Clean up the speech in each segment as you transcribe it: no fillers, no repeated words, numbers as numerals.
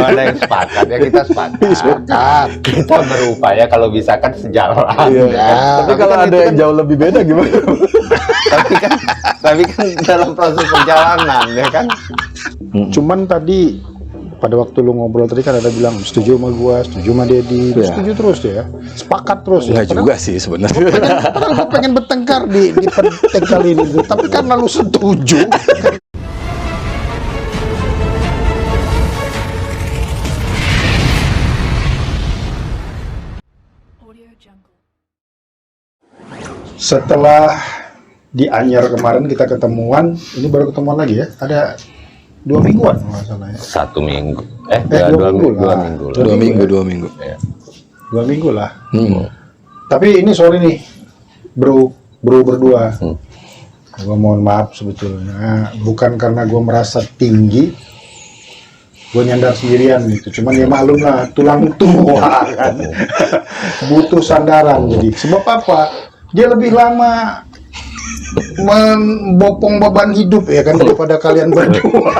Kalau ada yang sepakat ya kita sepakat. Kita berupaya kalau bisa kan sejalan. Iya. Ya. Tapi kalau ada yang jauh lebih beda gimana? tapi kan dalam proses perjalanan ya kan. Cuman tadi pada waktu lu ngobrol tadi kan ada bilang setuju sama gua, setuju sama Dedi, setuju terus ya, sepakat terus ya. Enggak juga sih sebenarnya. Padahal gua pengen bertengkar di penting kali ini, tapi karena lu setuju. Setelah di Anyer kemarin kita ketemuan, ini baru ketemuan lagi ya? Ada 2 mingguan nggak salah ya? 1 minggu. 2 minggu lah. 2 minggu. Ya. 2 minggu lah. Tapi ini sorry nih, bro berdua. Gua mohon maaf sebetulnya, bukan karena gua merasa tinggi, gua nyandar sendirian gitu. Cuman ya maklum lah, tulang tua kan, butuh sandaran. Jadi sebab apa? Dia lebih lama membopong beban hidup ya kan daripada kalian berdua.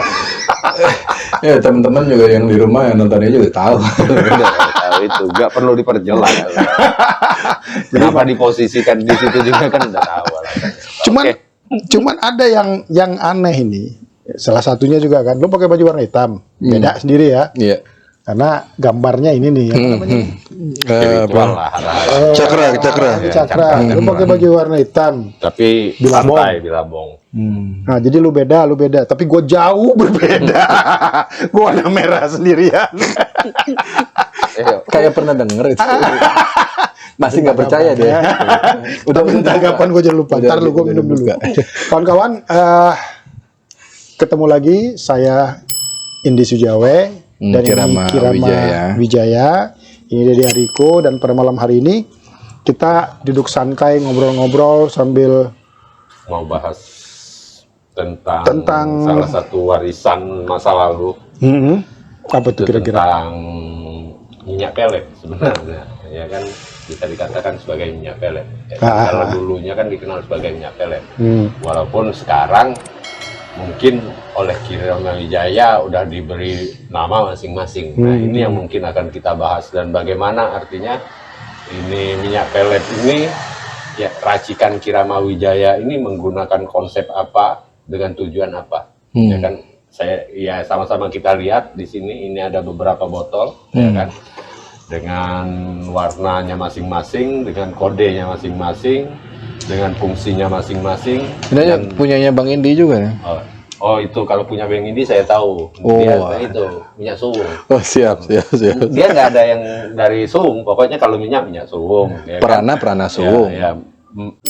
Ya teman-teman juga yang di rumah yang nontonnya juga tahu. Tahu itu, nggak perlu diperjelas. Kenapa diposisikan di situ juga kan udah tahu. Cuman ada yang aneh ini. Salah satunya juga kan, lo pakai baju warna hitam, beda sendiri ya. Iya. Karena gambarnya ini nih, apa namanya? Cakra. Lu pakai baju warna hitam. Tapi santai bilabong. Nah, jadi lu beda. Tapi gue jauh berbeda. Gue warna merah sendirian. Kayak pernah denger itu. Masih nggak percaya deh. Udah kapan gue jangan lupa. Ntar lu gue minum dulu. Kawan-kawan, ketemu lagi saya Indi Sujawe. Dan Kirama Wijaya. Ini Dedi Hariko, dan pada malam hari ini kita duduk santai ngobrol-ngobrol sambil mau bahas tentang salah satu warisan masa lalu. Apa tuh kira-kira? Tentang minyak pelet sebenarnya, ya kan bisa dikatakan sebagai minyak pelet. Kalau dulunya kan dikenal sebagai minyak pelet. Walaupun sekarang mungkin oleh Kirama Wijaya udah diberi nama masing-masing. Nah, ini yang mungkin akan kita bahas, dan bagaimana artinya ini minyak pelet ini ya, racikan Kirama Wijaya ini menggunakan konsep apa, dengan tujuan apa. Ya kan, sama-sama kita lihat di sini, ini ada beberapa botol ya kan, dengan warnanya masing-masing, dengan kodenya masing-masing, dengan fungsinya masing-masing. Ini punyanya Bang Indi juga ya? Oh itu kalau punya Bang Indi saya tahu. Dia itu minyak suwung. Oh siap. Dia nggak ada yang dari suwung. Pokoknya kalau minyak suwung. Ya Perana suwung. Ya,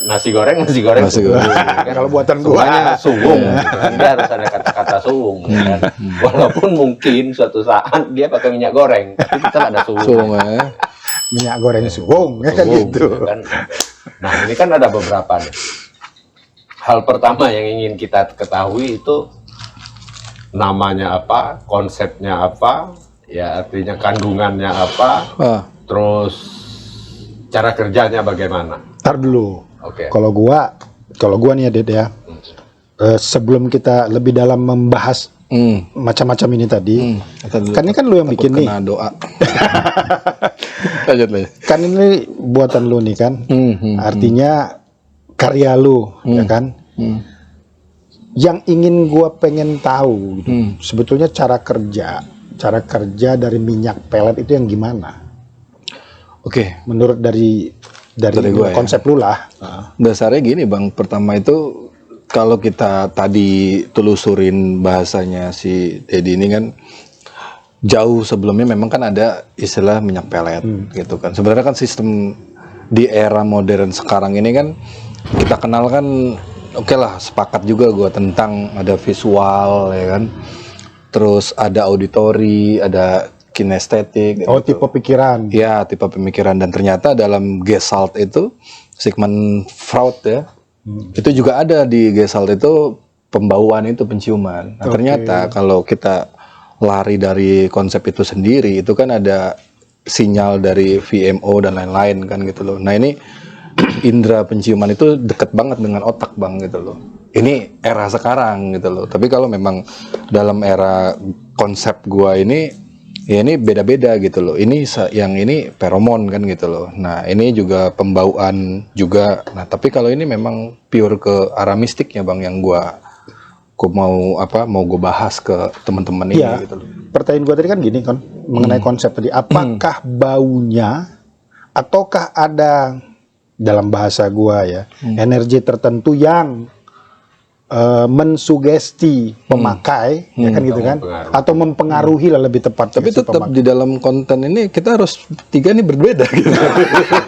nasi goreng. Kan, kalau buatan gua suwung. Dia harus ada kata-kata suwung. Kan? Walaupun mungkin suatu saat dia pakai minyak goreng, tapi tetap ada suwung. Minyak goreng suwung, kan gitu. Kan. Nah ini kan ada beberapa nih. Hal pertama yang ingin kita ketahui itu namanya apa, konsepnya apa, ya artinya kandungannya apa, terus cara kerjanya bagaimana. Ntar dulu. Oke. Kalau gua nih ya Ded ya, sebelum kita lebih dalam membahas macam-macam ini tadi, kan ini kan lu yang bikin nih. Doa. Kan ini buatan lu nih kan, artinya karya lu, ya kan? Yang ingin gua pengen tahu gitu, sebetulnya cara kerja dari minyak pelet itu yang gimana? Oke. Menurut dari gua, konsep lu lah. Dasarnya gini Bang, pertama itu kalau kita tadi telusurin bahasanya si Dedi ini kan, jauh sebelumnya memang kan ada istilah minyak pelet gitu kan. Sebenarnya kan sistem di era modern sekarang ini kan kita kenal kan, oke lah, sepakat juga gue tentang ada visual ya kan, terus ada auditori, ada kinestetik. Tipe pikiran. Ya, tipe pemikiran. Dan ternyata dalam Gestalt itu, Sigmund Freud ya, itu juga ada di Gestalt itu pembauan itu, penciuman. Nah ternyata kalau kita lari dari konsep itu sendiri, itu kan ada sinyal dari VMO dan lain-lain kan gitu loh. Nah ini indera penciuman itu deket banget dengan otak Bang gitu loh. Ini era sekarang gitu loh. Tapi kalau memang dalam era konsep gua ini, Ya ini beda-beda gitu loh. Ini yang ini feromon kan gitu loh. Nah ini juga pembauan juga. Nah tapi kalau ini memang pure ke arah mistiknya bang, yang gua mau gue bahas ke teman-teman ini Iya. gitu loh. Pertanyaan gue tadi kan gini kan mengenai konsep tadi. Apakah baunya ataukah ada dalam bahasa gua ya energi tertentu yang mensugesti pemakai ya kan gitu kan, atau mempengaruhi lah lebih tepat. Tapi tetap di dalam konten ini kita harus tiga nih berbeda gitu.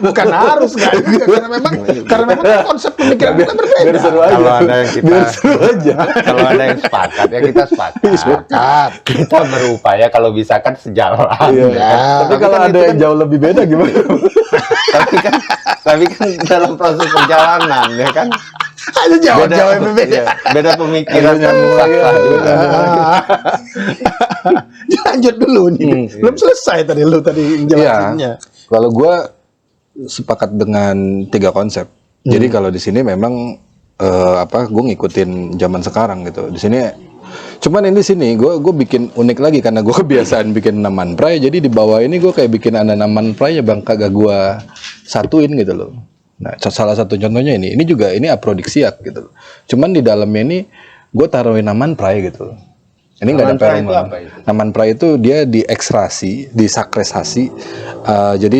Bukan harus kan, karena memang konsep pemikiran kita berbeda. Kalau ada yang kita aja. kalau ada yang sepakat ya kita sepakat. Kita berupaya kalau bisa kan sejalan. Ya. Tapi kalau ada yang jauh lebih beda gimana? tapi kan dalam proses perjalanan ya kan Ada jauh-jauh yang berbeda. Beda pemikiran kan sah juga. Lanjut dulu nih. Belum selesai tadi lu jelasinnya. Kalau gue sepakat dengan tiga konsep. Jadi kalau di sini memang gue ngikutin zaman sekarang gitu. Di sini cuman ini sini gue bikin unik lagi karena gue kebiasaan bikin naman pray. Jadi di bawah ini gue kayak bikin naman pray ya bang, kagak gue satuin gitu loh. Nah, salah satu contohnya ini juga ini aprodiksiak gitu. Cuman di dalamnya ini gue taruhin naman pray gitu. Ini nggak ada feromon. Naman pray itu dia diekstrasi, disakresasi. Jadi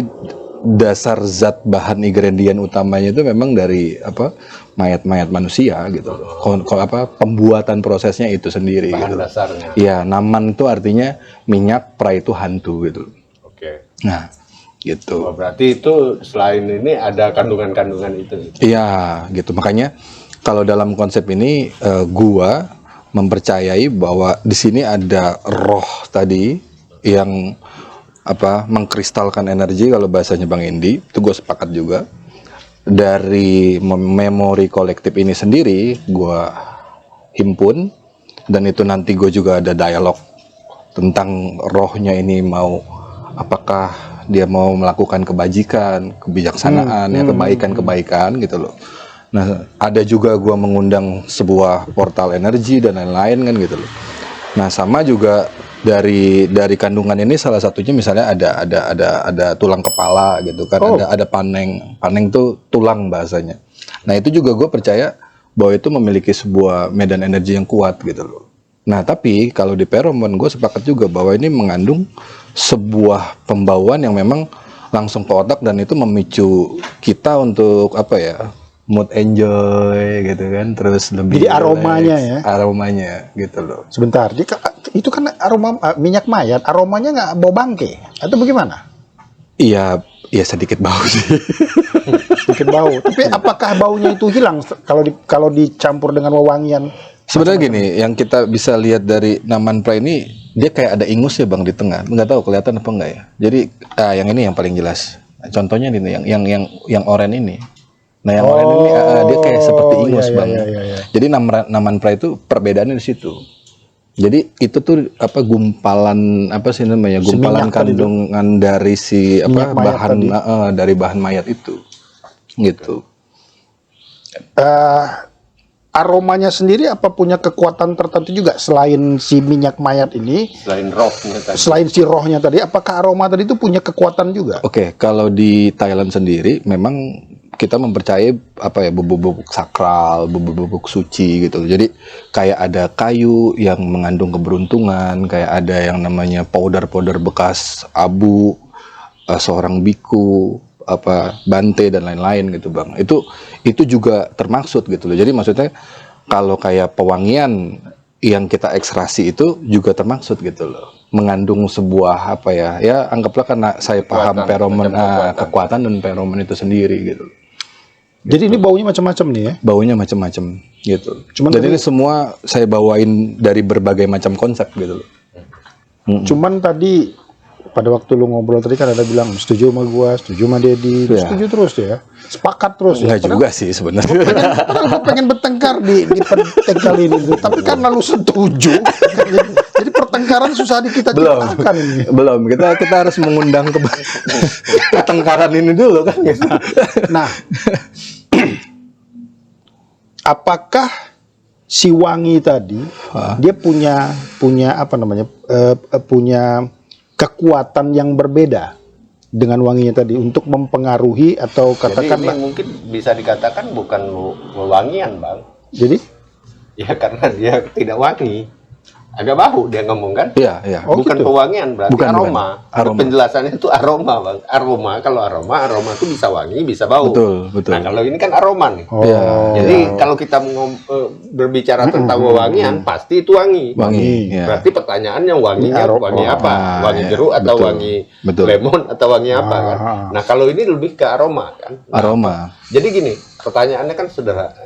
dasar zat bahan ingredient utamanya itu memang dari mayat-mayat manusia gitu. Pembuatan prosesnya itu sendiri. Bahan gitu. dasarnya. Iya, naman itu artinya minyak, pray itu hantu gitu. Oke. Nah, gitu. Oh, berarti itu selain ini ada kandungan-kandungan itu. Iya, gitu. Makanya kalau dalam konsep ini gua mempercayai bahwa di sini ada roh tadi yang mengkristalkan energi, kalau bahasanya Bang Indi, itu gue sepakat juga. Dari memori kolektif ini sendiri gue himpun, dan itu nanti gue juga ada dialog tentang rohnya ini mau apakah dia mau melakukan kebajikan, kebijaksanaan, kebaikan-kebaikan gitu loh. Nah ada juga gue mengundang sebuah portal energi dan lain-lain kan gitu loh. Nah sama juga dari kandungan ini salah satunya misalnya ada tulang kepala gitu kan, ada paneng tuh tulang bahasanya. Nah itu juga gue percaya bahwa itu memiliki sebuah medan energi yang kuat gitu loh. Nah tapi kalau di feromon gue sepakat juga bahwa ini mengandung sebuah pembauan yang memang langsung ke otak, dan itu memicu kita untuk mood enjoy gitu kan, terus lebih jadi aromanya gitu loh. Sebentar, itu kan aroma minyak mayat, aromanya nggak bau bangke atau bagaimana? Iya sedikit bau sih. Sedikit bau. Tapi apakah baunya itu hilang kalau dicampur dengan wewangian? Sebenarnya gini, yang kita bisa lihat dari naman pray ini, dia kayak ada ingus ya bang di tengah. Nggak tahu kelihatan apa enggak ya. Jadi yang ini yang paling jelas. Contohnya ini yang oranye ini. Nah yang oranye ini dia kayak seperti ingus bang. Iya. Jadi naman pray itu perbedaannya di situ. Jadi itu tuh gumpalan gumpalan kandungan dari si bahan dari bahan mayat itu, gitu. Aromanya sendiri apa punya kekuatan tertentu juga selain si minyak mayat ini? Selain si rohnya tadi, apakah aroma tadi itu punya kekuatan juga? Oke, kalau di Thailand sendiri memang kita mempercayai bubuk-bubuk sakral, bubuk-bubuk suci gitu. Jadi kayak ada kayu yang mengandung keberuntungan, kayak ada yang namanya powder-powder bekas abu seorang biku, bante dan lain-lain gitu bang. Itu juga termaksud gitu loh. Jadi maksudnya kalau kayak pewangian yang kita ekstraksi itu juga termaksud gitu loh. Mengandung sebuah anggaplah karena saya paham feromon, kekuatan dan feromon itu sendiri gitu. Jadi ini baunya macam-macam nih ya? Baunya macam-macam gitu. Jadi ini semua saya bawain dari berbagai macam konsep gitu loh. Cuman tadi pada waktu lu ngobrol tadi kan ada bilang setuju sama gua, setuju sama Dedi, setuju terus ya, sepakat terus ya. Enggak juga sih sebenarnya. Gua pengen bertengkar di pertengkar ini, tapi karena lu setuju, jadi pertengkaran susah kita ciptakan ini. Belum, kita harus mengundang pertengkaran ini dulu kan. Nah, apakah si wangi tadi dia punya kekuatan yang berbeda dengan wanginya tadi untuk mempengaruhi atau katakanlah. Jadi ini mungkin bisa dikatakan bukan wewangian, Bang. Jadi Ya karena dia tidak wangi. Agak bau dia ngomong kan? Iya. Oh, Bukan gitu. pewangian, berarti Bukan, aroma. bukan. Aroma. Penjelasannya itu aroma, Bang. Kalau aroma itu bisa wangi, bisa bau. Betul. Nah, kalau ini kan aroma nih. Oh, Iya. Jadi kalau kita berbicara tentang wewangian, pasti itu wangi. Wangi. Ya. Berarti pertanyaannya wanginya Ini wangi aroma. apa? Wangi Ya, jeruk atau betul. wangi Betul. lemon atau wangi apa kan? Nah, kalau ini lebih ke aroma kan? Nah, Aroma. jadi gini, pertanyaannya kan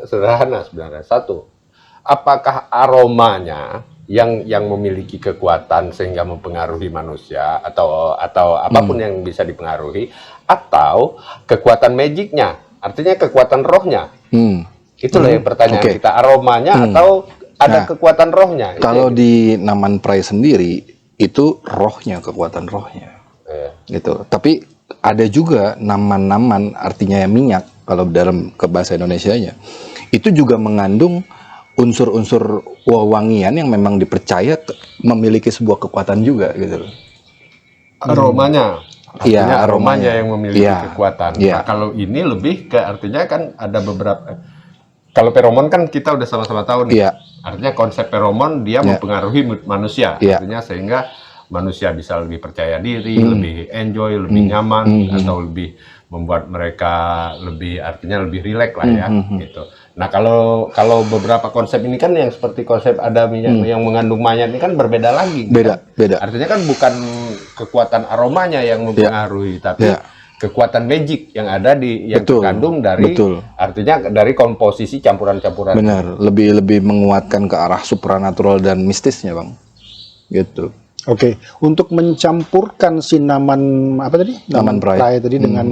sederhana sebenarnya. Satu, apakah aromanya yang memiliki kekuatan sehingga mempengaruhi manusia atau apapun yang bisa dipengaruhi, atau kekuatan magicnya, artinya kekuatan rohnya? Itulah yang pertanyaan Oke. kita, aromanya atau ada Nah, kekuatan rohnya? Itu Kalau yang- di Naman Prai sendiri itu rohnya, kekuatan rohnya. Gitu. Tapi ada juga naman-naman, artinya minyak kalau dalam ke bahasa Indonesianya. Itu juga mengandung unsur-unsur wewangian yang memang dipercaya memiliki sebuah kekuatan juga gitu loh. aromanya. Iya, Artinya aromanya aromanya. yang memiliki Iya. kekuatan. Iya. Nah, kalau ini lebih ke artinya kan ada beberapa. Kalau feromon kan kita udah sama-sama tahu nih. Iya. Artinya konsep feromon dia Iya. mempengaruhi manusia. Iya. Artinya sehingga manusia bisa lebih percaya diri, lebih enjoy, lebih nyaman, atau lebih membuat mereka artinya lebih rileks lah ya, gitu. Nah, kalau beberapa konsep ini kan yang seperti konsep ada minyak yang mengandung mayat ini kan berbeda lagi. Beda. Artinya kan bukan kekuatan aromanya yang mempengaruhi, tapi Ya. kekuatan magic yang ada yang Betul, terkandung dari, betul. artinya dari komposisi campuran-campuran. Benar, lebih menguatkan ke arah supranatural dan mistisnya, Bang. Gitu. Oke, untuk mencampurkan si naman apa tadi? Naman Prai. tadi dengan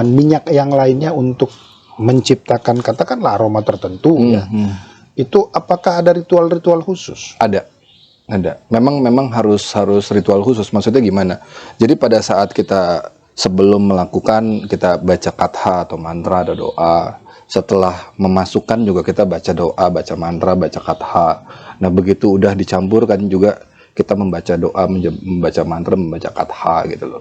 minyak yang lainnya untuk menciptakan katakanlah aroma tertentu ya. Itu apakah ada ritual-ritual khusus? Ada. Memang harus ritual khusus. Maksudnya gimana? Jadi pada saat kita sebelum melakukan, kita baca katha atau mantra atau doa. Setelah memasukkan juga kita baca doa, baca mantra, baca katha. Nah, begitu udah dicampurkan juga kita membaca doa, membaca mantra, membaca katha gitu loh.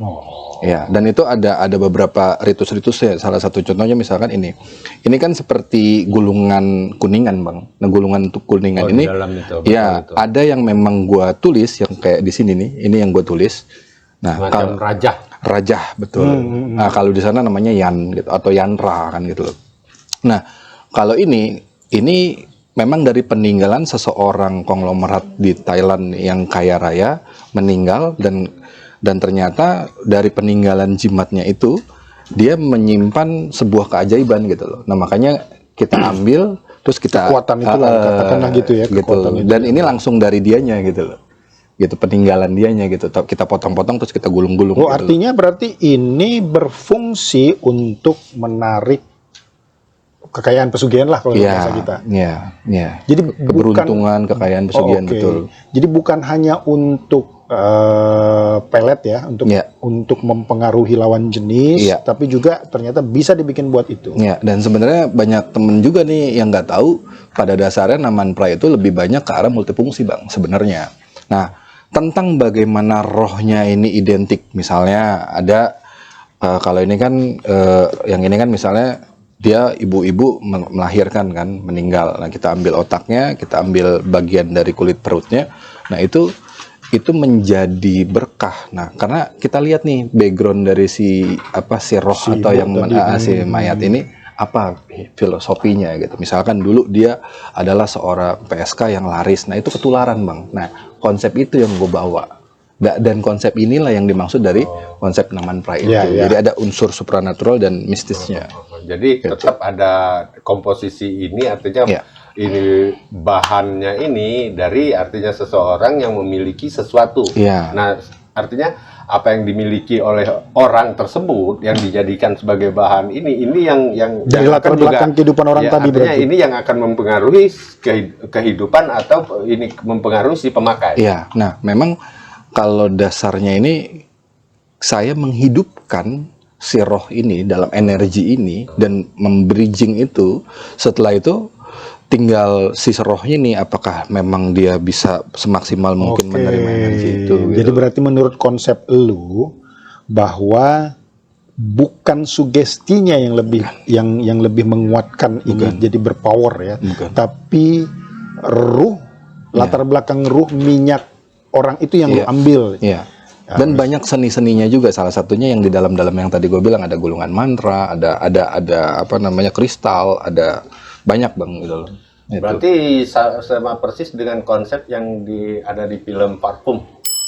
Ya, dan itu ada beberapa ritus-ritusnya. Salah satu contohnya misalkan ini. Ini kan seperti gulungan kuningan, Bang. Nah, gulungan untuk kuningan Oh, di ini dalam itu, ya, betul. ada yang memang gua tulis yang kayak di sini nih. Ini yang gua tulis. Nah, Macam rajah betul. Nah, kalau di sana namanya yan gitu atau yantra kan gitu loh. Nah, kalau ini memang dari peninggalan seseorang konglomerat di Thailand yang kaya raya meninggal, dan ternyata dari peninggalan jimatnya itu dia menyimpan sebuah keajaiban gitu loh. Nah, makanya kita ambil terus kita Kekuatan itu lah, katakanlah gitu ya, kekuatan itu. Dan ini langsung dari dianya gitu loh. Gitu, peninggalan dianya gitu. Kita potong-potong terus kita gulung-gulung Oh, gitu loh. artinya berarti ini berfungsi untuk menarik kekayaan pesugihan lah kalau bahasa kita. Iya. Jadi Keberuntungan, kekayaan pesugihan, oke. betul. Jadi bukan hanya untuk pelet ya, Iya. untuk mempengaruhi lawan jenis, Iya. tapi juga ternyata bisa dibikin buat itu. Ya, dan sebenarnya banyak temen juga nih yang nggak tahu pada dasarnya Naman Prai itu lebih banyak ke arah multifungsi, Bang, sebenarnya. Nah, tentang bagaimana rohnya ini identik, misalnya ada kalau ini kan yang ini kan misalnya dia ibu-ibu melahirkan kan, meninggal. Nah, kita ambil otaknya, kita ambil bagian dari kulit perutnya. Nah, itu menjadi berkah. Nah, karena kita lihat nih background dari si roh Si atau ibu yang tadi. si mayat ini apa filosofinya gitu. Misalkan dulu dia adalah seorang PSK yang laris. Nah, itu ketularan, Bang. Nah, konsep itu yang gue bawa. Dan konsep inilah yang dimaksud dari konsep Naman Prai itu. Ya, ya. Jadi ada unsur supranatural dan mistisnya. Jadi tetap ada komposisi ini, artinya Iya. ini bahannya ini dari artinya seseorang yang memiliki sesuatu. Iya. Nah, artinya apa yang dimiliki oleh orang tersebut yang dijadikan sebagai bahan ini yang Dari latar akan belakang kehidupan orang ya, tadi artinya berarti. ini yang akan mempengaruhi kehidupan atau ini mempengaruhi si pemakai. Iya. Nah, memang kalau dasarnya ini saya menghidupkan si roh ini dalam energi ini dan membridging itu. Setelah itu tinggal si rohnya nih, apakah memang dia bisa semaksimal mungkin menerima energi itu. Jadi Gitu. berarti menurut konsep lu bahwa bukan sugestinya yang lebih yang lebih menguatkan ini jadi berpower ya, tapi ruh, latar belakang ruh, minyak orang itu yang lu ambil. Iya. Dan banyak seni-seninya juga, salah satunya yang di dalam-dalam yang tadi gue bilang, ada gulungan mantra, ada apa namanya, kristal, ada banyak Bang gitu loh. Itu. Berarti sama persis dengan konsep yang ada di film Parfum.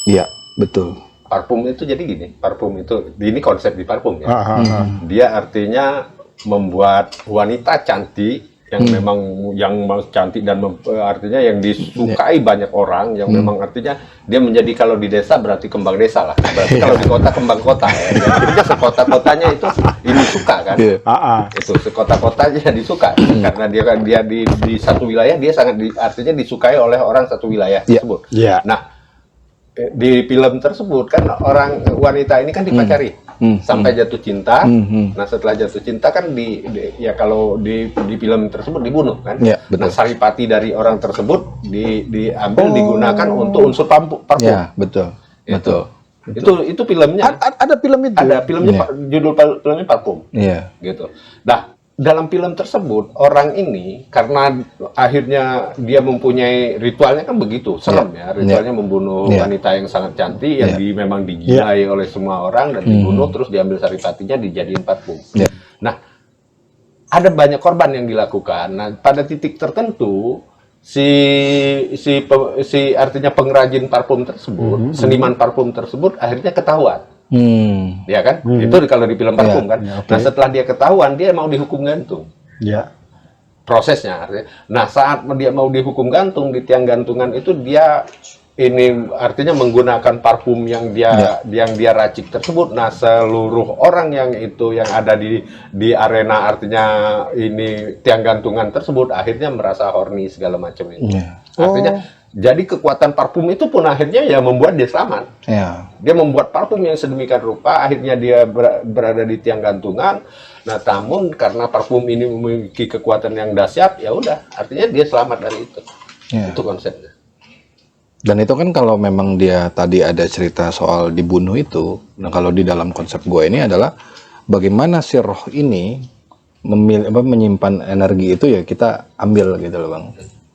Iya, betul. Parfum itu jadi gini, parfum itu, ini konsep di parfum ya. Dia artinya membuat wanita cantik yang memang cantik dan artinya yang disukai banyak orang, yang memang artinya dia menjadi, kalau di desa berarti kembang desa lah. Berarti kalau di kota kembang kota ya. Artinya sekota-kotanya itu ini suka kan. Itu sekota-kotanya disuka karena dia di satu wilayah dia sangat artinya disukai oleh orang satu wilayah tersebut. Nah, di film tersebut kan wanita ini kan dipacari sampai jatuh cinta. Nah, setelah jatuh cinta kan kalau di film tersebut dibunuh kan. Nah, saripati dari orang tersebut diambil digunakan untuk unsur parfum. Ya, betul. Itu filmnya. Ada film itu. Ada filmnya, judul filmnya Parfum. Iya. Gitu. Nah, dalam film tersebut orang ini karena akhirnya dia mempunyai ritualnya kan begitu serem ya, ritualnya membunuh wanita yang sangat cantik yang memang digilai oleh semua orang dan dibunuh, terus diambil saripatinya dijadiin parfum. Nah, ada banyak korban yang dilakukan. Nah, pada titik tertentu si artinya pengrajin parfum tersebut, seniman parfum tersebut akhirnya ketahuan. Ya kan? Itu kalau di film parfum kan. Nah, setelah dia ketahuan, dia mau dihukum gantung. Prosesnya artinya. Nah, saat dia mau dihukum gantung di tiang gantungan itu, dia ini artinya menggunakan parfum yang dia racik tersebut. Nah, seluruh orang yang ada di arena artinya ini tiang gantungan tersebut akhirnya merasa horny segala macam itu. Artinya jadi kekuatan parfum itu pun akhirnya ya membuat dia selamat. Dia membuat parfum yang sedemikian rupa, akhirnya dia berada di tiang gantungan. Nah, namun karena parfum ini memiliki kekuatan yang dahsyat, ya udah, artinya dia selamat dari itu. Itu konsepnya. Dan itu kan kalau memang dia tadi ada cerita soal dibunuh itu, nah kalau di dalam konsep gue ini adalah bagaimana si roh ini menyimpan energi itu, ya kita ambil gitu loh Bang.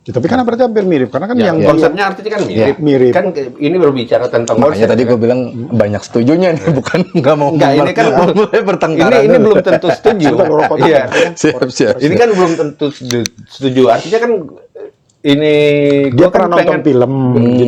Tapi kan berarti hampir mirip, karena kan yang konsepnya artinya kan mirip. Kan ini berbicara tentang makanya tadi gue bilang banyak setujunya nih, bukan nggak mau ini kan mulai bertengkaran. Ini belum tentu setuju. Siap. Ini kan belum tentu setuju. Artinya kan ini dia pernah nonton film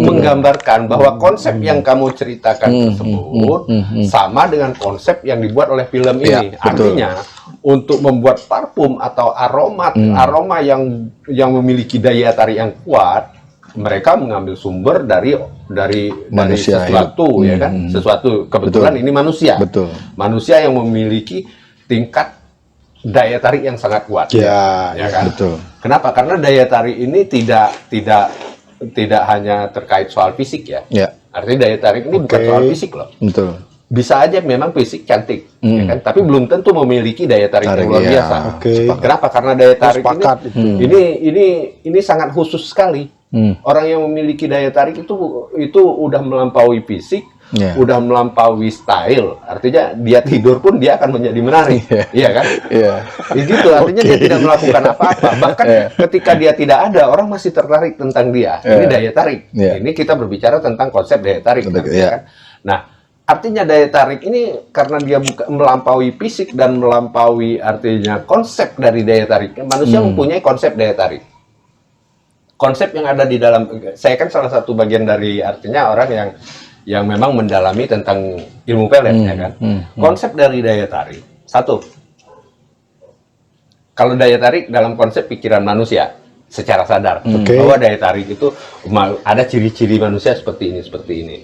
menggambarkan bahwa konsep yang kamu ceritakan tersebut sama dengan konsep yang dibuat oleh film ini. Artinya untuk membuat parfum atau aroma yang memiliki daya tarik yang kuat, mereka mengambil sumber dari manusia, sesuatu ya kan, sesuatu kebetulan ini manusia. Manusia yang memiliki tingkat daya tarik yang sangat kuat. Ya kan? Kenapa? Karena daya tarik ini tidak hanya terkait soal fisik ya. Artinya daya tarik ini bukan soal fisik loh. Bisa aja memang fisik cantik, ya kan? Tapi belum tentu memiliki daya tarik yang luar biasa. Kenapa? Karena daya tarik ini sangat khusus sekali. Orang yang memiliki daya tarik itu udah melampaui fisik, udah melampaui style. Artinya dia tidur pun dia akan menjadi menarik, iya kan? Gitu. Artinya dia tidak melakukan apa-apa. Bahkan ketika dia tidak ada, orang masih tertarik tentang dia. Ini daya tarik. Ini kita berbicara tentang konsep daya tarik, kan? Nah, artinya daya tarik ini karena dia melampaui fisik dan melampaui artinya konsep dari daya tarik. Manusia mempunyai konsep daya tarik. Konsep yang ada di dalam, saya kan salah satu bagian dari artinya orang yang memang mendalami tentang ilmu pelet, ya kan. Konsep dari daya tarik. Satu, kalau daya tarik dalam konsep pikiran manusia secara sadar bahwa daya tarik itu ada ciri-ciri manusia seperti ini.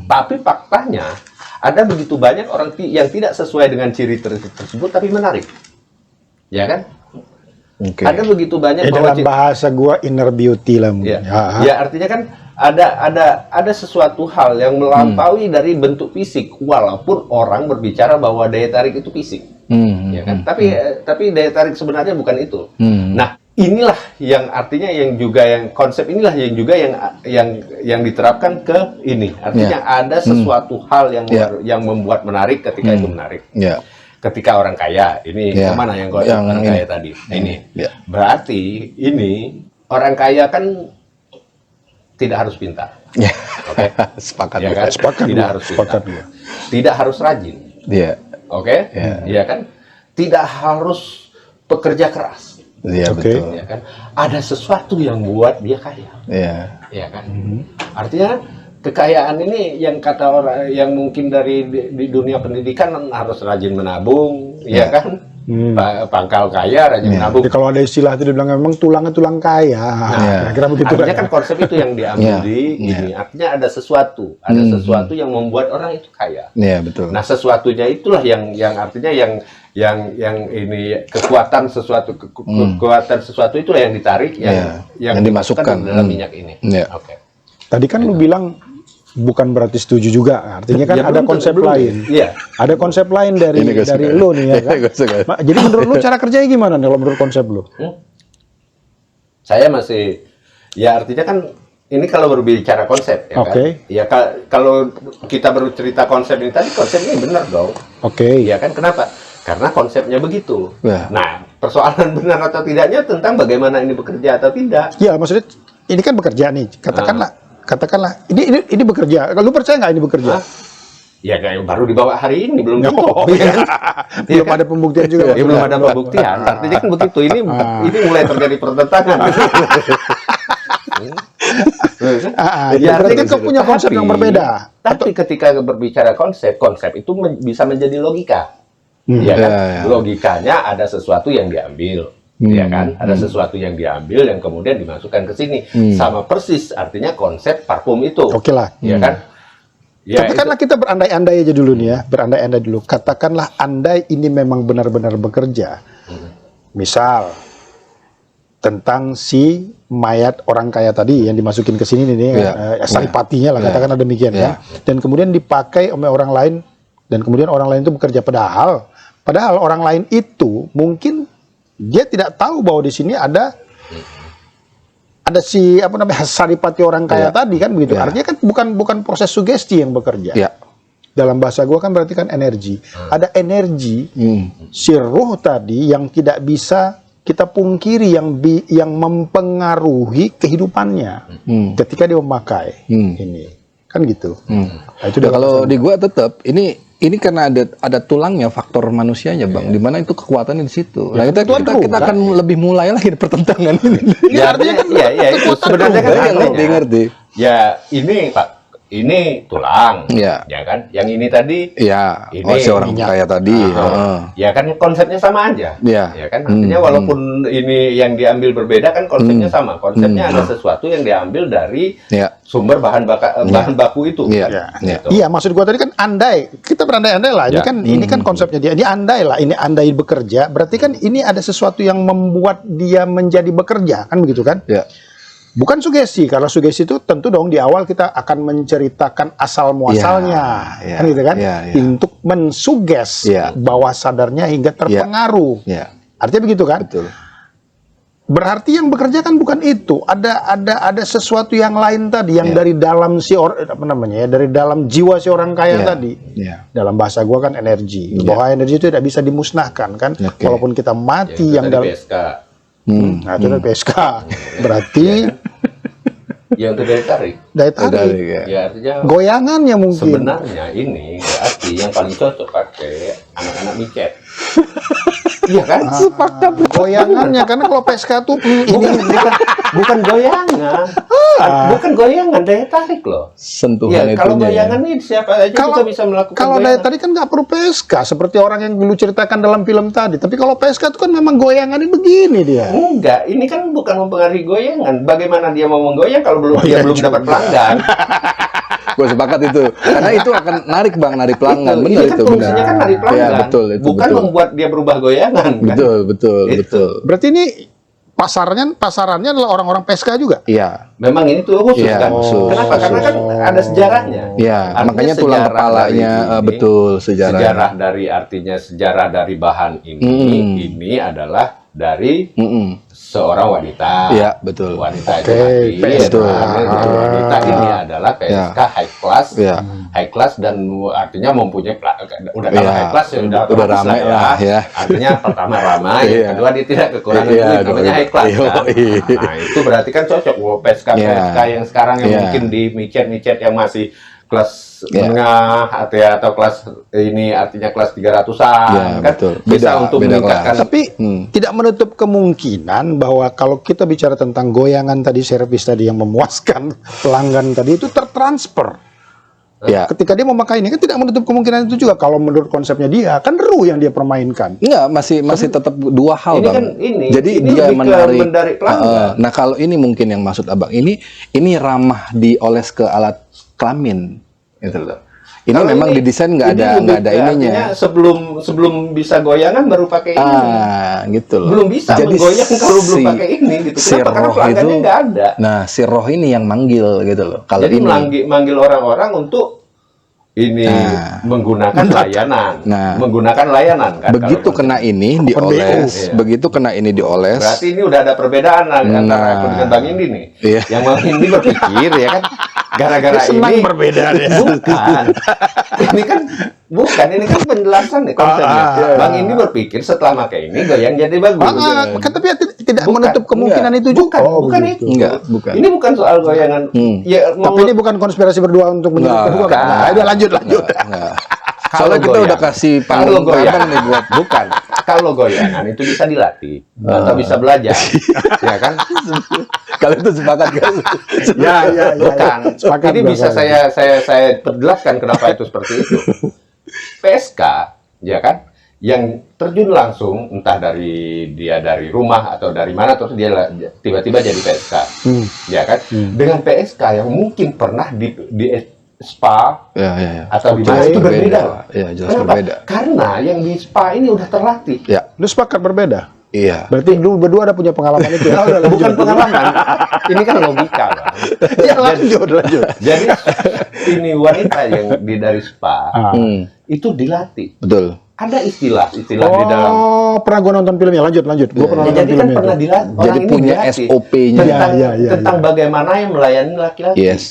Tapi faktanya ada begitu banyak orang yang tidak sesuai dengan ciri tersebut tapi menarik, ya kan? Ada begitu banyak dalam bahasa gua inner beauty lah mungkin. Ya artinya kan ada sesuatu hal yang melampaui dari bentuk fisik, walaupun orang berbicara bahwa daya tarik itu fisik, ya kan? Tapi daya tarik sebenarnya bukan itu. Nah, inilah yang artinya yang juga yang konsep inilah yang juga yang diterapkan ke ini. Artinya ada sesuatu hal yang membuat menarik ketika itu menarik. Ketika orang kaya, ini yang mana yang orang kaya tadi? Ini. Berarti ini orang kaya kan tidak harus pintar. Oke. Sepakat. Ya kan? Sepakat. Tidak harus pintar. Tidak harus rajin. Oke? Iya kan? Tidak harus pekerja keras. Iya, betul. Ya kan? Ada sesuatu yang buat dia kaya. Iya kan? Artinya kekayaan ini yang kata orang yang mungkin dari di dunia pendidikan harus rajin menabung, ya kan? Pangkal kaya, rajin menabung. Jadi kalau ada istilah itu dibilang memang tulangnya tulang kaya. Kira-kira begitu artinya kan konsep itu yang diambil di ini. Artinya ada sesuatu yang membuat orang itu kaya. Iya, betul. Nah, sesuatunya itulah yang artinya yang ini kekuatan sesuatu itulah yang ditarik yang dimasukkan dalam minyak ini. Oke. Tadi kan lu bilang bukan berarti setuju juga. Artinya kan ada konsep lain. Iya. Ada konsep lain dari lu nih ya kan. Jadi menurut lu cara kerjanya gimana kalau menurut konsep lu? Saya masih artinya kan ini kalau berbicara konsep ya kan. Ya kalau kita baru cerita konsep ini tadi konsep ini benar dong. Ya kan kenapa? Karena konsepnya begitu. Nah, persoalan benar atau tidaknya tentang bagaimana ini bekerja atau tidak. Ya, maksudnya ini kan bekerja nih. Katakanlah ini bekerja. Lu percaya nggak ini bekerja? Ya kayak baru dibawa hari ini belum tentu. Belum ada pembuktian juga. Belum ada pembuktian. Artinya kan begitu. Ini mulai terjadi pertentangan. Ya, artinya kan kau punya konsep yang berbeda. Tapi ketika berbicara konsep itu bisa menjadi logika. Ya kan? Logikanya ada sesuatu yang diambil, ya kan? Ada sesuatu yang diambil yang kemudian dimasukkan ke sini. Sama persis artinya konsep parfum itu. Oke lah. Ya kan? Ya, katakanlah kita berandai-andai aja dulu nih ya, berandai-andai dulu. Katakanlah andai ini memang benar-benar bekerja. Misal tentang si mayat orang kaya tadi yang dimasukin ke sini nih, saripatinya lah, katakan demikian kan. Dan kemudian dipakai oleh orang lain dan kemudian orang lain itu bekerja Padahal orang lain itu mungkin dia tidak tahu bahwa di sini ada si saripati orang kaya tadi kan begitu. Artinya kan bukan proses sugesti yang bekerja. Dalam bahasa gua kan berarti kan energi. Ada energi si ruh tadi yang tidak bisa kita pungkiri yang mempengaruhi kehidupannya ketika dia memakai ini. Kan gitu. Nah, itu kalau di gua tetap ini karena ada tulangnya, faktor manusianya, Bang. Di mana itu kekuatannya di situ. Nah, kita akan lebih mulai lagi pertentangan ini. Artinya kan itu sebenarnya kan ngerti. Ya, ini Pak. Ini tulang, ya kan? Yang ini tadi, ini si orang kaya tadi, ya kan konsepnya sama aja, ya kan? Artinya walaupun ini yang diambil berbeda kan konsepnya sama. Konsepnya ada sesuatu yang diambil dari sumber bahan baku itu. Iya, maksud gua tadi kan andai kita berandai-andai lah. Ini kan konsepnya dia. Ini andai lah. Ini andai bekerja. Berarti kan ini ada sesuatu yang membuat dia menjadi bekerja, kan begitu kan? Bukan sugesti. Kalau sugesti itu tentu dong di awal kita akan menceritakan asal muasalnya, kan gitu kan? Untuk mensuges bawah sadarnya hingga terpengaruh. Artinya begitu kan? Betul. Berarti yang bekerja kan bukan itu. Ada sesuatu yang lain tadi yang dari dalam dari dalam jiwa si orang kaya tadi. Dalam bahasa gua kan energi. Bahwa energi itu tidak bisa dimusnahkan kan? Walaupun kita mati yang dalam PSK. Nah, itu dari PSK. Berarti yang itu daya tarik. Ya artinya goyangannya mungkin. Sebenarnya ini berarti yang paling cocok pakai anak-anak micet. Iya kan? Sepakat. Goyangannya karena kalau PSK tuh ini bukan goyangan. Bukan goyangan, daya tarik loh. Sentuhan itu. Kalau goyangan nih siapa aja kita bisa melakukan. Kalau daya tarik kan nggak perlu PSK seperti orang yang dulu ceritakan dalam film tadi. Tapi kalau PSK itu kan memang goyangannya begini dia. Enggak, ini kan bukan mempengaruhi goyangan. Bagaimana dia mau menggoyang kalau belum dapat pelanggan? Gue sepakat itu. Karena itu akan narik Bang, narik pelanggan. Benar ini kan itu. Fungsinya kan narik pelanggan. Ya, betul, itu, bukan membuat dia berubah goyangan. Betul. Berarti ini pasarannya adalah orang-orang PSK juga? Iya. Memang ini tuh khusus kan? Kenapa? Karena kan ada sejarahnya. Iya. Makanya tulang kepalanya betul sejarah. Sejarah dari bahan ini adalah dari seorang wanita. Iya, betul. Wanita itu Oke, nanti, betul. wanita ini adalah PSK high class, high class dan artinya mempunyai udah kalau high class ya udah otomatis ramai lah ya. ya. Artinya pertama ramai, yang kedua dia tidak kekurangan duit, namanya high class kan. Nah itu berarti kan cocok. PSK yang sekarang yang mungkin di micet yang masih kelas menengah atau kelas ini artinya kelas 300-an kan betul. bisa untuk meningkatkan. Tapi tidak menutup kemungkinan bahwa kalau kita bicara tentang goyangan tadi, servis tadi yang memuaskan pelanggan tadi itu tertransfer. Ya. Ketika dia memakai ini kan tidak menutup kemungkinan itu juga kalau menurut konsepnya dia kan ru yang dia permainkan. Enggak, masih tetap dua hal, Ini Bang. kan Jadi ini dia lebih menarik pelanggan. nah, kalau ini mungkin yang maksud Abang, ini ramah dioles ke alat kelamin gitu loh. Ini Kalau memang ini- didesain ini nggak ada lebih ke ininya. artinya sebelum bisa goyangan baru pakai ini. Gitu loh. Belum bisa Jadi menggoyang kalau belum si- pakai ini gitu. si Kenapa? Karena roh pelanggannya itu- nggak ada. Nah, si roh ini yang manggil gitu loh. Kalau Jadi ini manggil orang-orang untuk ini menggunakan layanan, menggunakan layanan kan. begitu kalau kena ini dioles, Iya. begitu kena ini dioles. berarti ini udah ada perbedaan antara aku dengan Bang Indi nih. Iya. Yang Bang Indi berpikir ya kan, gara-gara Senang ini berbeda dia. bukan. ini kan penjelasan nih konsepnya. Bang Indi berpikir setelah pakai ini goyang jadi bagus. Kan tapi tidak Bukan. menutup kemungkinan itu juga. Bukan begitu. itu. Enggak, bukan. Ini bukan soal goyangan. Ya, Tapi ini bukan konspirasi berdua untuk menyebut kedua. Bukan. Nah, udah lanjut. Enggak. Kalau Soalnya kita goyang. udah kasih Kalau panggung goyang nih buat bukan. Kalau goyangan itu bisa dilatih atau bisa belajar, ya kan? kalau itu sepakat kan? Ya. Bukan. Sepakat, Ini bisa Bapak. saya perjelaskan kenapa itu seperti itu. PSK, ya kan? Yang terjun langsung entah dari rumah atau dari mana terus dia tiba-tiba jadi PSK, ya kan? Dengan PSK yang mungkin pernah di spa Ya. atau di Jelas mana itu berbeda. berbeda. Iya, jelas Kenapa? berbeda. Karena yang di spa ini udah terlatih. Ya, Lu sepakat berbeda. iya. Berarti dulu berdua ada punya pengalaman itu. Ya, udah, lanjut. Bukan pengalaman, ini kan logika, Bang. Ya, lanjut. Jadi ini wanita yang dari spa itu dilatih. Betul. Ada istilah di dalam. Oh, pernah gua nonton filmnya. Lanjut. Gua pernah Ya, nonton jadi kan filmnya. pernah dilatih. Jadi Orang ini punya dilatih SOP-nya. tentang bagaimana yang melayani laki-laki. Yes.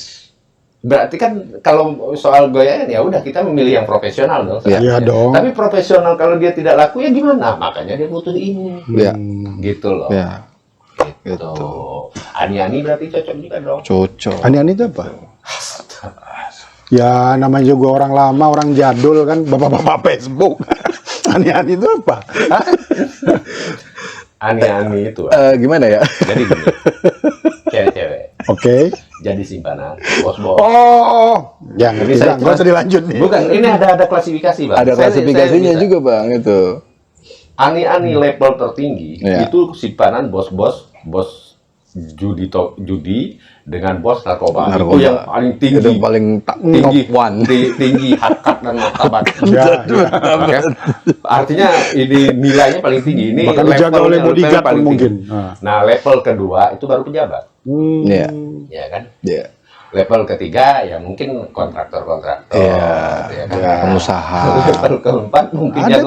Berarti kan kalau soal goyangan ya udah kita memilih yang profesional dong. Iya. Iya dong. Tapi profesional kalau dia tidak laku ya gimana? Makanya dia butuh ini. Ya. Gitu loh. Ya. Gitu. Ani-ani berarti cocok juga dong. Cocok. Ani-ani itu apa? Ya, namanya juga orang lama, orang jadul kan, bapak-bapak Facebook. Ani-ani itu apa? Ani-ani itu. Gimana ya? Jadi gini. Cewek-cewek Oke. jadi simpanan bos-bos. Oh, jangan Ini saya nggak usah dilanjut nih. Bukan, ini ada klasifikasi, Bang. Ada klasifikasinya bisa. juga, Bang, itu. Ani-ani level tertinggi Iya. itu simpanan bos judi dengan bos narkoba. Itu yang paling tinggi. Itu paling tinggi top one. tinggi harkat dan martabat. Ya. Oke? Artinya ini nilainya paling tinggi. Ini Bahkan dijaga oleh levelnya bodyguard paling pun mungkin. tinggi. Nah, level kedua itu baru pejabat, Iya. ya kan? Iya. Level ketiga ya mungkin kontraktor-kontraktor, ya kan? Pengusaha. Level keempat mungkin Ada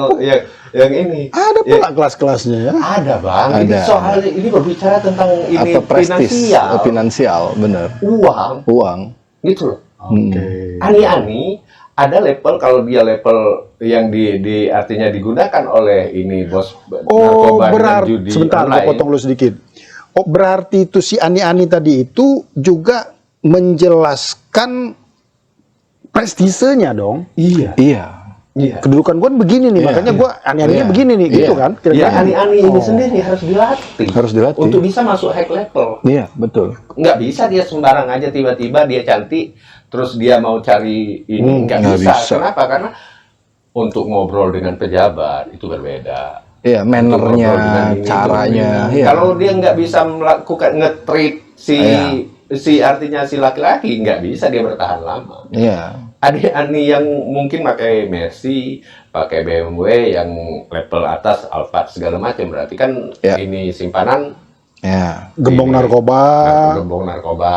yang ini. Ada pula kelas-kelasnya ya. Ada, Bang. Ini Ada. soal ini berbicara tentang ini Atau prestis, finansial, finansial, bener. uang, gitu loh. Oke. Ani-ani ada level, kalau dia level yang di artinya digunakan oleh ini bos Oh, narkoba dan berarti judi sebentar, online. gua potong lu sedikit. Oh, berarti itu si Ani-ani tadi itu juga menjelaskan prestisenya dong. Iya. Iya. Iya. Kedudukan gua begini nih, makanya gua Ani-aninya Iya. begini nih, gitu Iya. kan? Ya, Kira-kira. ani-ani ini sendiri harus dilatih. Harus dilatih. Untuk bisa masuk high level. Iya, betul. Nggak bisa dia sembarang aja tiba-tiba dia cantik, terus dia mau cari ini. Nggak nggak bisa. bisa. Kenapa? Karena untuk ngobrol dengan pejabat itu berbeda. Iya, Untuk mannernya, ngobrol dengan ini, caranya. itu. Iya. Kalau dia nggak bisa melakukan nge-treat si artinya si laki-laki, nggak bisa dia bertahan lama. Iya. Ani yang mungkin pakai Mercy, pakai BMW yang level atas, Alphard segala macam, berarti kan Ya. ini simpanan Iya. Gembong ini, narkoba, gembong narkoba,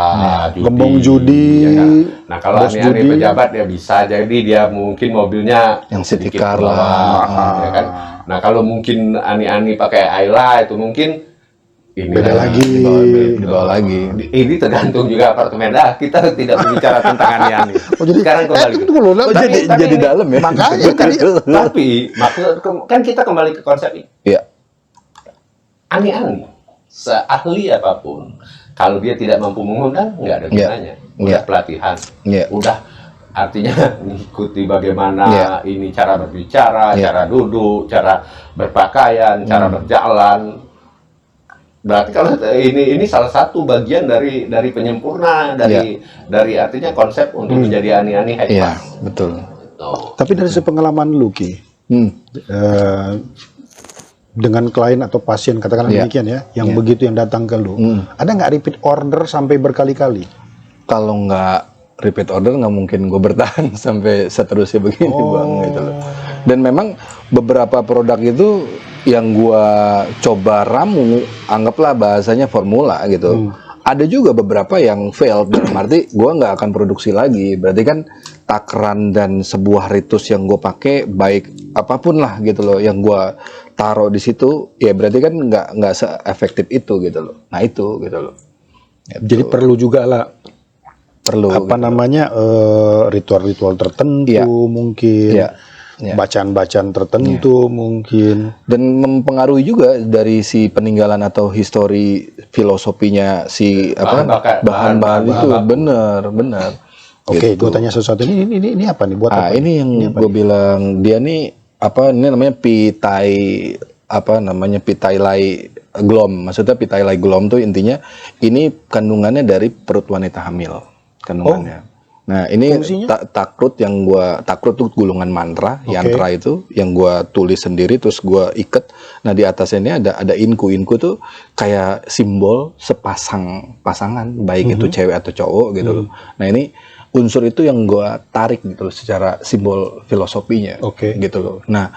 judi, gembong judi, ya kan? Nah kalau bos ani-ani judi. pejabat ya bisa jadi dia mungkin mobilnya Yang sedikit city car bawah, lah. ya kan? Nah kalau mungkin ani-ani pakai Ayla itu mungkin ini Beda lagi. Dibawa lagi. Ini tergantung juga apartemen. Kita tidak berbicara tentang aneh-aneh. Oh, jadi Sekarang kembali ke tunggu loh, jadi ini- dalam ya. makanya Bukan, tapi kan kita kembali ke konsep ini. Iya. Aneh-aneh, seahli apapun, kalau dia tidak mampu mengundang, nggak ada Iya. gunanya. Udah Iya. pelatihan, Iya. udah artinya mengikuti bagaimana Iya. ini cara berbicara, Iya. cara duduk, cara berpakaian, cara berjalan. Berarti kalau ini salah satu bagian dari penyempurna dari artinya konsep untuk menjadi ani-ani head Iya, class. betul. Tuh. Tapi dari sepengalaman lu, Ki, dengan klien atau pasien katakanlah Iya. demikian ya, yang begitu yang datang ke lu, ada nggak repeat order sampai berkali-kali? Kalau nggak repeat order nggak mungkin gue bertahan sampai seterusnya begini bang gitu loh. Dan memang beberapa produk itu yang gue coba ramu, anggaplah bahasanya formula gitu. Ada juga beberapa yang failed, dalam arti gue nggak akan produksi lagi. Berarti kan takaran dan sebuah ritus yang gue pakai, baik apapun lah gitu loh, yang gue taruh di situ, ya berarti kan nggak se-efektif itu gitu loh. Nah itu gitu loh. Jadi perlu juga lah Perlu apa gitu. namanya ritual-ritual tertentu Iya. mungkin, Iya. Iya. bacaan-bacaan tertentu mungkin. Dan mempengaruhi juga dari si peninggalan atau histori filosofinya si bahan-bahan itu bener. Oke, Gitu. gue tanya sesuatu ini apa nih buat Ah, apa? ini yang gue bilang dia nih apa ini namanya pitai lai glom. Maksudnya pitai lai glom tuh intinya ini kandungannya dari perut wanita hamil kandungannya. Nah, ini takrut tuh gulungan mantra, yantra itu yang gua tulis sendiri terus gua iket. Nah, di atasnya ini ada inku. Inku tuh kayak simbol pasangan, baik itu cewek atau cowok gitu loh. Nah, ini unsur itu yang gua tarik gitu loh secara simbol filosofinya. Gitu loh. Nah,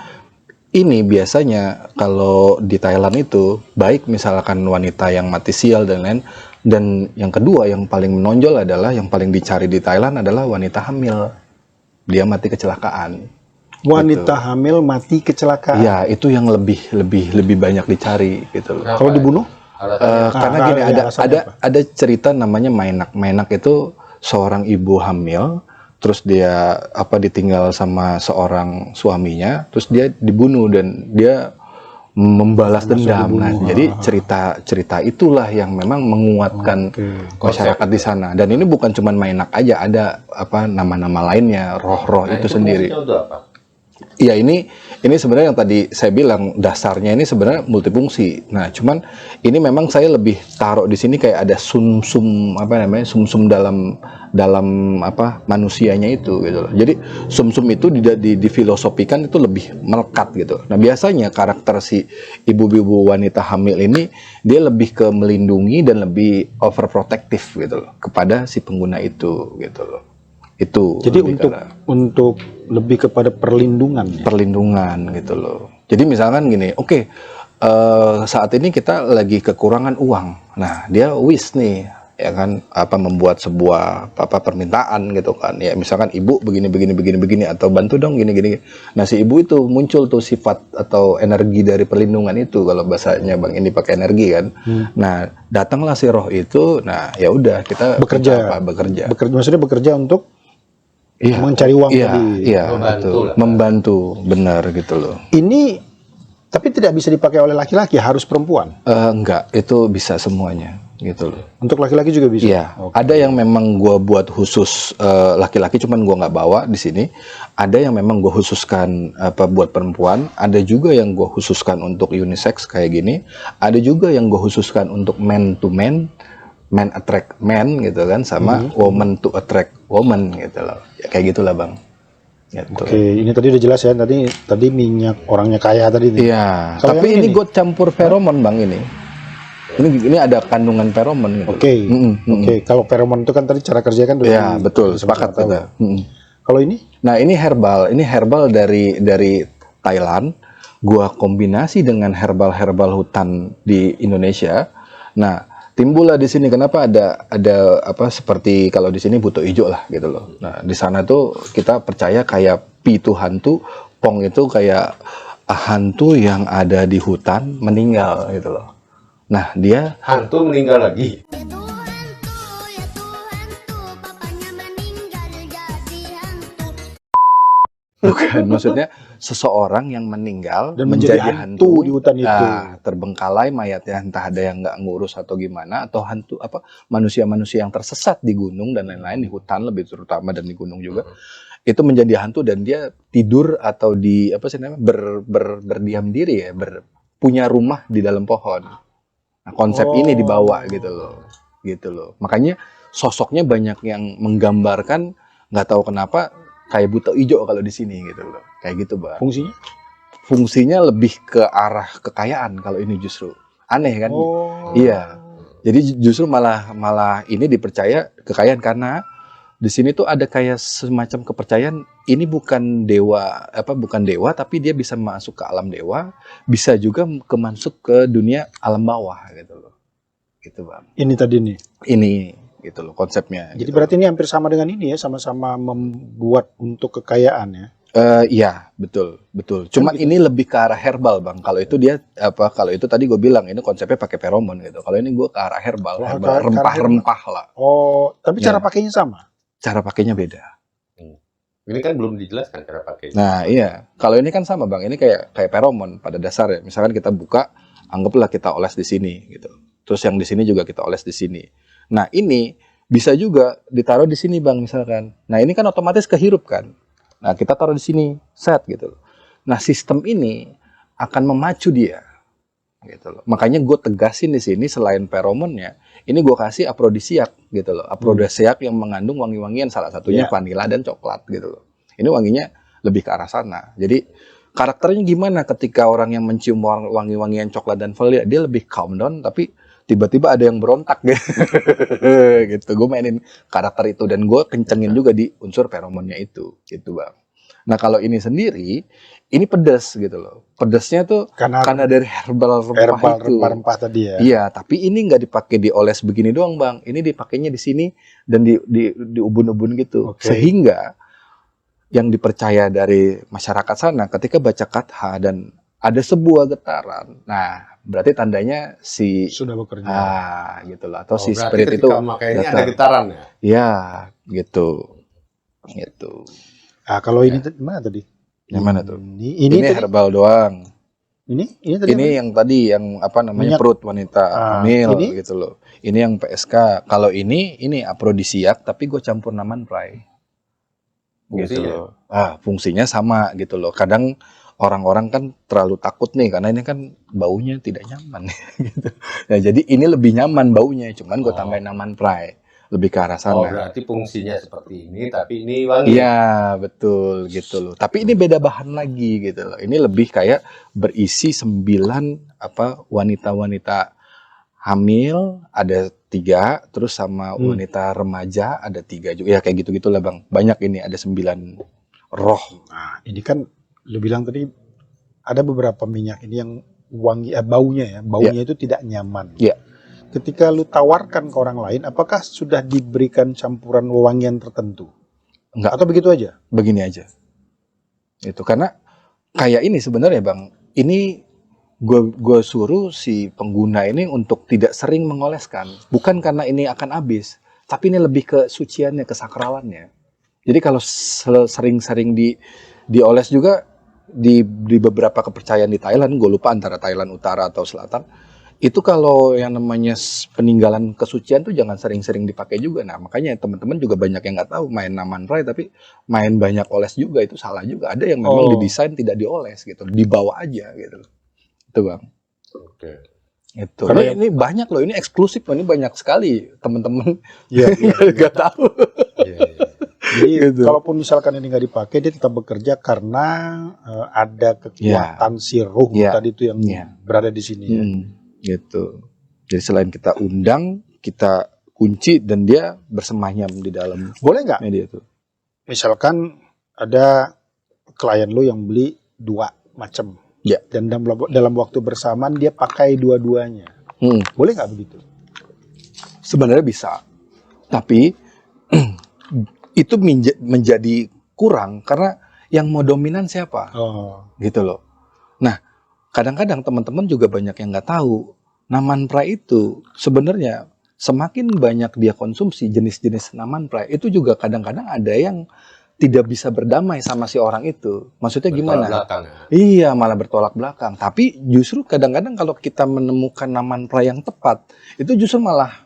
ini biasanya kalau di Thailand itu baik misalkan wanita yang mati sial dan lain, dan yang kedua yang paling menonjol adalah yang paling dicari di Thailand adalah wanita hamil. Dia mati kecelakaan. Wanita hamil mati kecelakaan. Ya, itu yang lebih banyak dicari gitu loh. Kalau dibunuh? Karena gini ada cerita namanya Mainak. Mainak itu seorang ibu hamil, terus dia ditinggal sama seorang suaminya, terus dia dibunuh dan dia membalas dendam. Nah, jadi cerita itulah yang memang menguatkan masyarakat di sana. Dan ini bukan cuma Mainak aja, ada nama-nama lainnya, roh-roh itu sendiri. Iya, ini sebenarnya yang tadi saya bilang dasarnya ini sebenarnya multifungsi. Nah, cuman ini memang saya lebih taruh di sini kayak ada sumsum dalam manusianya itu gitu loh. Jadi sumsum itu difilosofikan itu lebih melekat gitu. Nah, biasanya karakter si ibu-ibu wanita hamil ini dia lebih ke melindungi dan lebih overprotective gitu loh kepada si pengguna itu gitu loh. Itu jadi untuk lebih kepada perlindungan gitu loh. Jadi misalkan gini, saat ini kita lagi kekurangan uang. Nah, dia wish nih ya kan membuat sebuah permintaan gitu kan. Ya misalkan ibu begini atau bantu dong gini. Nah, si ibu itu muncul tuh sifat atau energi dari perlindungan itu kalau bahasanya Bang ini pakai energi kan. Nah, datanglah si roh itu. Nah, ya udah kita bekerja. Maksudnya bekerja untuk mencari uang tadi. Iya, membantu, benar gitu loh. Ini tapi tidak bisa dipakai oleh laki-laki, harus perempuan. Enggak, itu bisa semuanya gitu loh. Untuk laki-laki juga bisa. Iya, ada yang memang gua buat khusus laki-laki, cuman gua nggak bawa di sini. Ada yang memang gua khususkan buat perempuan. Ada juga yang gua khususkan untuk unisex kayak gini. Ada juga yang gua khususkan untuk man to man. Man attract man gitu kan, sama woman to attract woman gitu loh. Ya kayak gitulah Bang. Gitu. Oke, ini tadi udah jelas ya. Tadi minyak orangnya kaya tadi. Iya. Tapi ini gue campur feromon Bang ini. Ini ada kandungan feromon. Gitu. Oke. Kalau feromon itu kan tadi cara kerja kan. Iya betul. Sepakat kita. Kalau ini? Nah ini herbal. Ini herbal dari Thailand. Gua kombinasi dengan herbal hutan di Indonesia. Nah. Timbullah di sini kenapa ada seperti kalau di sini buto hijau lah gitu loh. Nah, di sana tuh kita percaya kayak pi itu hantu, pong itu kayak hantu yang ada di hutan meninggal gitu loh. Nah, dia Hantu meninggal lagi. Ya Tuhan tuh, papanya meninggal jadi hantu. bukan, maksudnya seseorang yang meninggal Dan menjadi hantu di hutan itu. terbengkalai mayatnya, entah ada yang nggak ngurus atau gimana, atau hantu apa manusia-manusia yang tersesat di gunung dan lain-lain, di hutan lebih terutama dan di gunung juga, itu menjadi hantu dan dia tidur atau di apa sih namanya berdiam diri ya, punya rumah di dalam pohon. Nah, konsep ini dibawa gitu loh. Makanya sosoknya banyak yang menggambarkan, nggak tahu kenapa kayak buta hijau kalau di sini gitu loh. Kayak gitu, Bang. Fungsinya? Fungsinya lebih ke arah kekayaan kalau ini justru. Aneh kan? Oh. Iya. Jadi justru malah ini dipercaya kekayaan karena di sini tuh ada kayak semacam kepercayaan ini bukan dewa tapi dia bisa masuk ke alam dewa, bisa juga masuk ke dunia alam bawah gitu loh. Gitu, Bang. Ini tadi nih. Ini gitu loh konsepnya. Jadi gitu. berarti ini hampir sama dengan ini ya, sama-sama membuat untuk kekayaan ya. Iya, betul. Cuma gitu. ini lebih ke arah herbal, Bang. Kalau itu dia kalau itu tadi gue bilang ini konsepnya pakai feromon gitu. Kalau ini gue ke arah herbal, Oh, herbal, ke arah rempah-rempah lah. Oh, tapi Ya. cara pakainya sama. Cara pakainya beda. Ini kan belum dijelaskan cara pakainya. Nah, iya. Kalau ini kan sama, Bang. Ini kayak feromon pada dasarnya. Misalkan kita buka, anggaplah kita oles di sini gitu. Terus yang di sini juga kita oles di sini. Nah, ini bisa juga ditaruh di sini, Bang, misalkan. Nah, ini kan otomatis kehirup kan. Nah, kita taruh di sini, set gitu. Nah, sistem ini akan memacu dia. Gitu loh. Makanya gue tegasin di sini selain feromonnya, ini gue kasih aprodisiak gitu loh. Aprodisiak yang mengandung wangi-wangian, salah satunya vanila dan coklat gitu loh. Ini wanginya lebih ke arah sana. Jadi karakternya gimana ketika orang yang mencium wangi-wangian coklat dan vanila, dia lebih calm down tapi tiba-tiba ada yang berontak gitu. Gitu. Gue mainin karakter itu dan gue kencengin juga di unsur feromonnya itu gitu, Bang. Nah, kalau ini sendiri ini pedas gitu loh. Pedasnya tuh karena dari herbal rempah itu. Rempah-rempah tadi ya. Iya, tapi ini nggak dipakai dioles begini doang, Bang. Ini dipakainya di sini dan di ubun-ubun gitu. Oke. Sehingga yang dipercaya dari masyarakat sana ketika baca katha dan ada sebuah getaran. Nah, berarti tandanya si Sudah bekerja. gitu lah, atau si berarti spirit itu ketika memakai ini ada getaran ya? Ya, gitu. Gitu. Ah, kalau ini mana tadi? Yang mana tuh? Ini tadi. Herbal doang. Ini tadi. Ini yang tadi yang apa namanya Minyak. perut wanita hamil ini? gitu loh. Ini yang PSK. Kalau ini aprodisiak tapi gue campur naman prai. Gitu Fungsinya? loh. Fungsinya sama gitu loh. Kadang orang-orang kan terlalu takut nih karena ini kan baunya tidak nyaman gitu. Nah, jadi ini lebih nyaman baunya, cuman gue tambahin naman prai. Lebih ke arah sana. Oh, berarti fungsinya seperti ini, tapi ini wangi. Iya, betul gitu loh. Tapi ini beda bahan lagi gitu loh. Ini lebih kayak berisi 9 wanita-wanita hamil ada 3, terus sama wanita remaja ada 3 juga. Ya kayak gitu-gitulah, Bang. Banyak ini ada 9 roh. Nah, ini kan lu bilang tadi ada beberapa minyak ini yang wangi baunya ya. Baunya itu tidak nyaman. Iya. Ketika lu tawarkan ke orang lain, apakah sudah diberikan campuran wewangian tertentu? Enggak. Atau begitu aja? Begini aja. Itu karena kayak ini sebenarnya, Bang. Ini gue suruh si pengguna ini untuk tidak sering mengoleskan. Bukan karena ini akan habis, tapi ini lebih ke suciannya, kesakralannya. Jadi kalau sering-sering dioles juga di beberapa kepercayaan di Thailand, gue lupa antara Thailand Utara atau Selatan, itu kalau yang namanya peninggalan kesucian tuh jangan sering-sering dipakai juga. Nah, makanya teman-teman juga banyak yang nggak tahu main naman prai tapi main banyak oles juga, itu salah juga. Ada yang memang didesain tidak dioles gitu, dibawa aja gitu. Itu, Bang. Oke. Itu. Karena Ini banyak loh, ini eksklusif loh, ini banyak sekali teman-teman Iya. nggak tahu. Iya. Jadi Gitu. kalaupun misalkan ini nggak dipakai, dia tetap bekerja karena ada kekuatan si ruh tadi itu yang berada di sini. Ya. Gitu. Jadi selain kita undang, kita kunci dan dia bersemayam di dalam Boleh nggak? media itu. Misalkan ada klien lu yang beli 2 macam. Ya. Dan dalam waktu bersamaan dia pakai dua-duanya. Boleh nggak begitu? Sebenarnya bisa. Tapi itu menjadi kurang karena yang mau dominan siapa? Oh. Gitu loh. Nah, kadang-kadang teman-teman juga banyak yang nggak tahu Namanpray itu sebenarnya semakin banyak dia konsumsi jenis-jenis Namanpray, itu juga kadang-kadang ada yang tidak bisa berdamai sama si orang itu. Maksudnya gimana? Bertolak belakang. Iya, malah bertolak belakang. Tapi justru kadang-kadang kalau kita menemukan Namanpray yang tepat, itu justru malah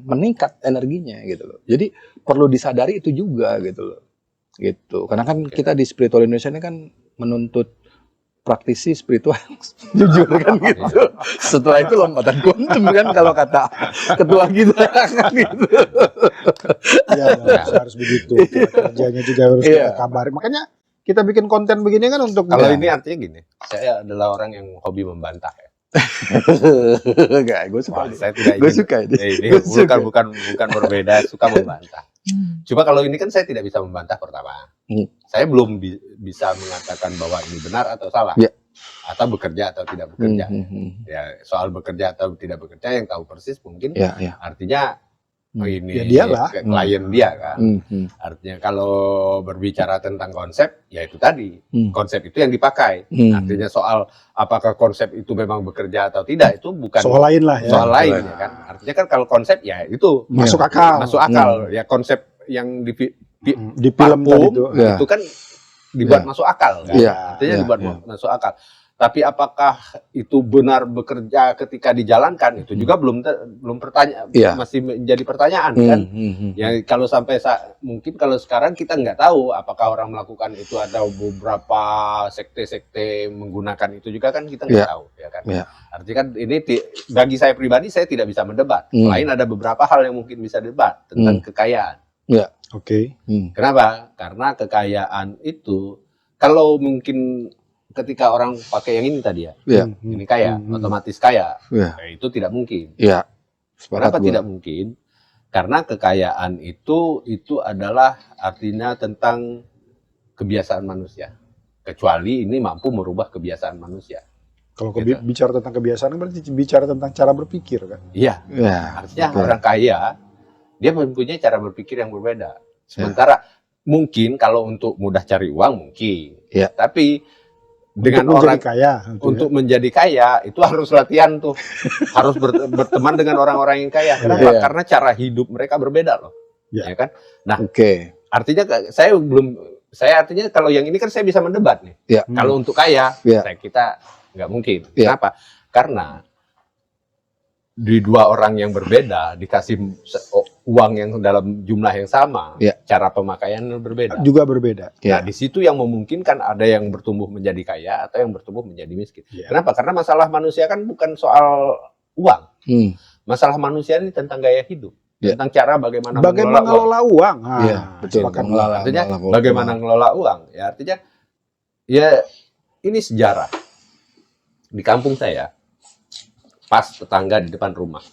meningkat energinya gitu loh. Jadi perlu disadari itu juga gitu loh. Gitu. Karena kan kita di spiritual Indonesia ini kan menuntut praktisi spiritual jujur kan gitu. Setelah itu lompatan kuantum kan kalau kata ketua kita kan gitu. Ya, harus begitu. Kerjanya juga harus kita kabarin. Makanya kita bikin konten begini kan untuk Kalau ini artinya gini, saya adalah orang yang hobi membantah ya. Enggak, gue suka. Saya tidak Gue ingin- suka ini. ini Gue suka. bukan berbeda, suka membantah. Cuma kalau ini kan saya tidak bisa membantah pertama. Saya belum bisa mengatakan bahwa ini benar atau salah. Ya. Atau bekerja atau tidak bekerja. Ya, soal bekerja atau tidak bekerja yang tahu persis mungkin Ya. artinya ini Ya dialah. klien dia kan. Hmm. Artinya kalau berbicara tentang konsep, ya itu tadi. Hmm. Konsep itu yang dipakai. Artinya soal apakah konsep itu memang bekerja atau tidak, itu bukan soal lain lah ya. soal lain ya kan. Artinya kan kalau konsep ya itu Masuk akal. masuk akal. Ya konsep yang di Di film tadi itu. Ya. itu kan dibuat Ya. masuk akal kan. Iya, Artinya iya, dibuat iya. masuk akal. Tapi apakah itu benar bekerja ketika dijalankan, itu juga belum Iya. masih menjadi pertanyaan kan. Ya kalau sampai mungkin kalau sekarang kita nggak tahu apakah orang melakukan itu, ada beberapa sekte-sekte menggunakan itu juga kan kita nggak Ya. tahu ya kan. Ya. Artinya kan ini bagi saya pribadi saya tidak bisa mendebat. Selain ada beberapa hal yang mungkin bisa debat tentang kekayaan. Oke. Kenapa? Karena kekayaan itu kalau mungkin ketika orang pakai yang ini tadi ya, Ya. ini kaya, otomatis kaya. Ya. Nah, itu tidak mungkin. Ya. Sepakat Kenapa gua. tidak mungkin? Karena kekayaan itu adalah artinya tentang kebiasaan manusia. Kecuali ini mampu merubah kebiasaan manusia. Kalau Gitu. bicara tentang kebiasaan berarti bicara tentang cara berpikir kan. Iya. Ya. Artinya betul. orang kaya dia mempunyai cara berpikir yang berbeda. Sementara mungkin kalau untuk mudah cari uang mungkin. Ya. Tapi dengan Untuk orang menjadi kaya. gitu untuk menjadi kaya itu harus latihan tuh. Harus berteman dengan orang-orang yang kaya. Kenapa? Iya. Karena cara hidup mereka berbeda loh. Ya. Ya kan? Nah, Oke. artinya artinya kalau yang ini kan saya bisa mendebat nih. Ya. Kalau untuk kaya, Ya. kita nggak mungkin. Ya. Kenapa? Karena di dua orang yang berbeda dikasih uang yang dalam jumlah yang sama, Ya. cara pemakaiannya berbeda. juga berbeda. Nah, di situ yang memungkinkan ada yang bertumbuh menjadi kaya atau yang bertumbuh menjadi miskin. Ya. Kenapa? Karena masalah manusia kan bukan soal uang. Masalah manusia ini tentang gaya hidup, Ya. tentang cara bagaimana Bagaimana mengelola uang. mengelola uang. Iya, betul. sepakat. Artinya Mengelola bagaimana mengelola uang. Ya artinya ya ini sejarah. Di kampung saya pas tetangga di depan rumah,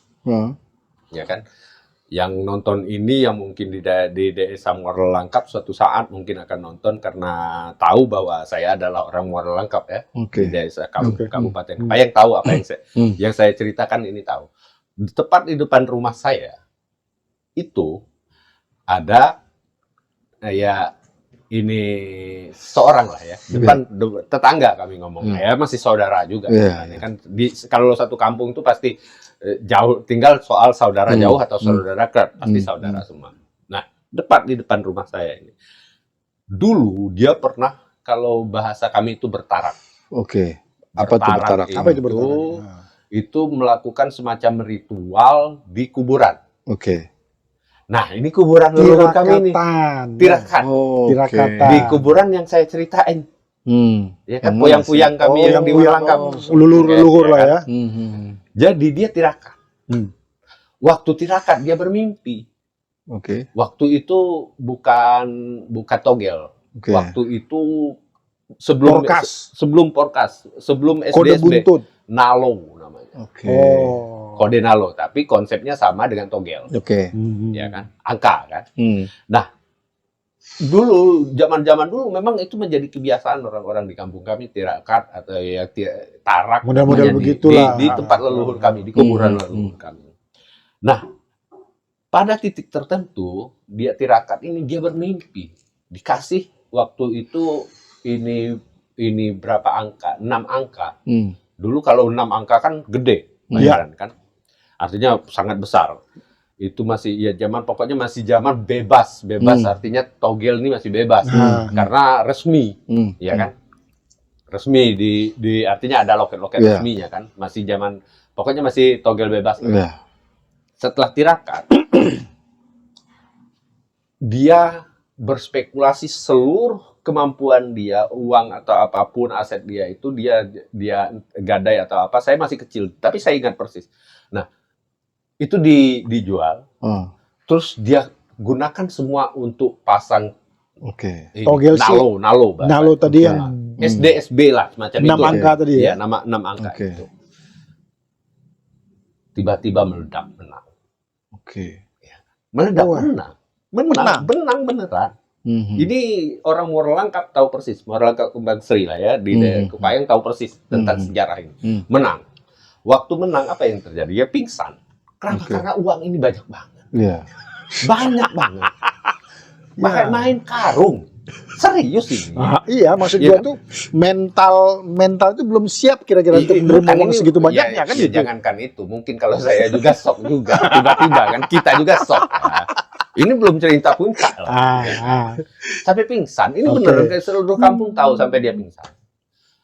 ya kan, yang nonton ini yang mungkin di desa Muara Langkap suatu saat mungkin akan nonton karena tahu bahwa saya adalah orang Muara Langkap ya, Oke. di desa Oke. Kabupaten Kepayang, tahu apa yang saya ceritakan ini tahu. Tepat di depan rumah saya itu ada ya ini seorang lah ya, depan tetangga kami ngomong, ya masih saudara juga. Iya. Kan kalau satu kampung itu pasti jauh, tinggal soal saudara jauh atau saudara dekat, pasti saudara semua. Nah, di depan rumah saya ini. Dulu dia pernah, kalau bahasa kami itu bertarak. Oke. Apa tuh bertarak? Apa itu bertarak? Itu melakukan semacam ritual di kuburan. Oke. Nah, ini kuburan leluhur kami nih. Tirakat. Oh, Tirakatan. Di kuburan yang saya ceritain. Ya kan, Yang puyang-puyang kami yang di Langkap. Leluhur lah ya. Jadi dia tirakat. Waktu tirakat dia bermimpi. Oke. Waktu itu bukan togel. Oke. Waktu itu sebelum Porkas. sebelum Kode SDSB. buntut. Nalo namanya. Oke. Kode nalo, tapi konsepnya sama dengan togel. Oke. Ya kan? Angka kan. Nah, dulu zaman dulu memang itu menjadi kebiasaan orang-orang di kampung kami tirakat atau ya tarak Model-model namanya begitulah. di tempat leluhur kami, di kuburan leluhur kami. Nah, pada titik tertentu dia tirakat ini dia bermimpi dikasih waktu itu ini berapa angka? 6 angka. Dulu kalau 6 angka kan gede. bayaran kan. Artinya sangat besar. Itu masih ya pokoknya masih zaman bebas. Artinya togel ini masih bebas karena resmi, ya kan? Resmi di artinya ada loket-loket resminya kan. Pokoknya masih togel bebas. Setelah tirakat dia berspekulasi seluruh kemampuan dia, uang atau apapun aset dia itu dia gadai atau apa. Saya masih kecil, tapi saya ingat persis. Nah, itu dijual. Terus dia gunakan semua untuk pasang togel nalo tadi yang SDSB lah semacam 6 itu. angka tadi ya. Nama 6 angka itu. Tiba-tiba meledak menang. Meledak menang beneran. Ini orang Muaralangkap tahu persis, Muaralangkap Kembang Sri lah ya, di daerah Kepayang tahu persis tentang sejarah ini. Menang. Waktu menang apa yang terjadi? Ya pingsan. Kenapa? Karena uang ini banyak banget. Banyak banget. Main karung. Serius ini. Iya, maksud gua tuh mental itu belum siap kira-kira untuk menerima uang segitu banyaknya kan gitu. Jangankan itu, mungkin kalau saya juga shock juga. Tiba-tiba kan kita juga shock. Ya. Ini belum cerita puncak lah. Sampai pingsan. Ini beneran kayak seluruh kampung tahu sampai dia pingsan.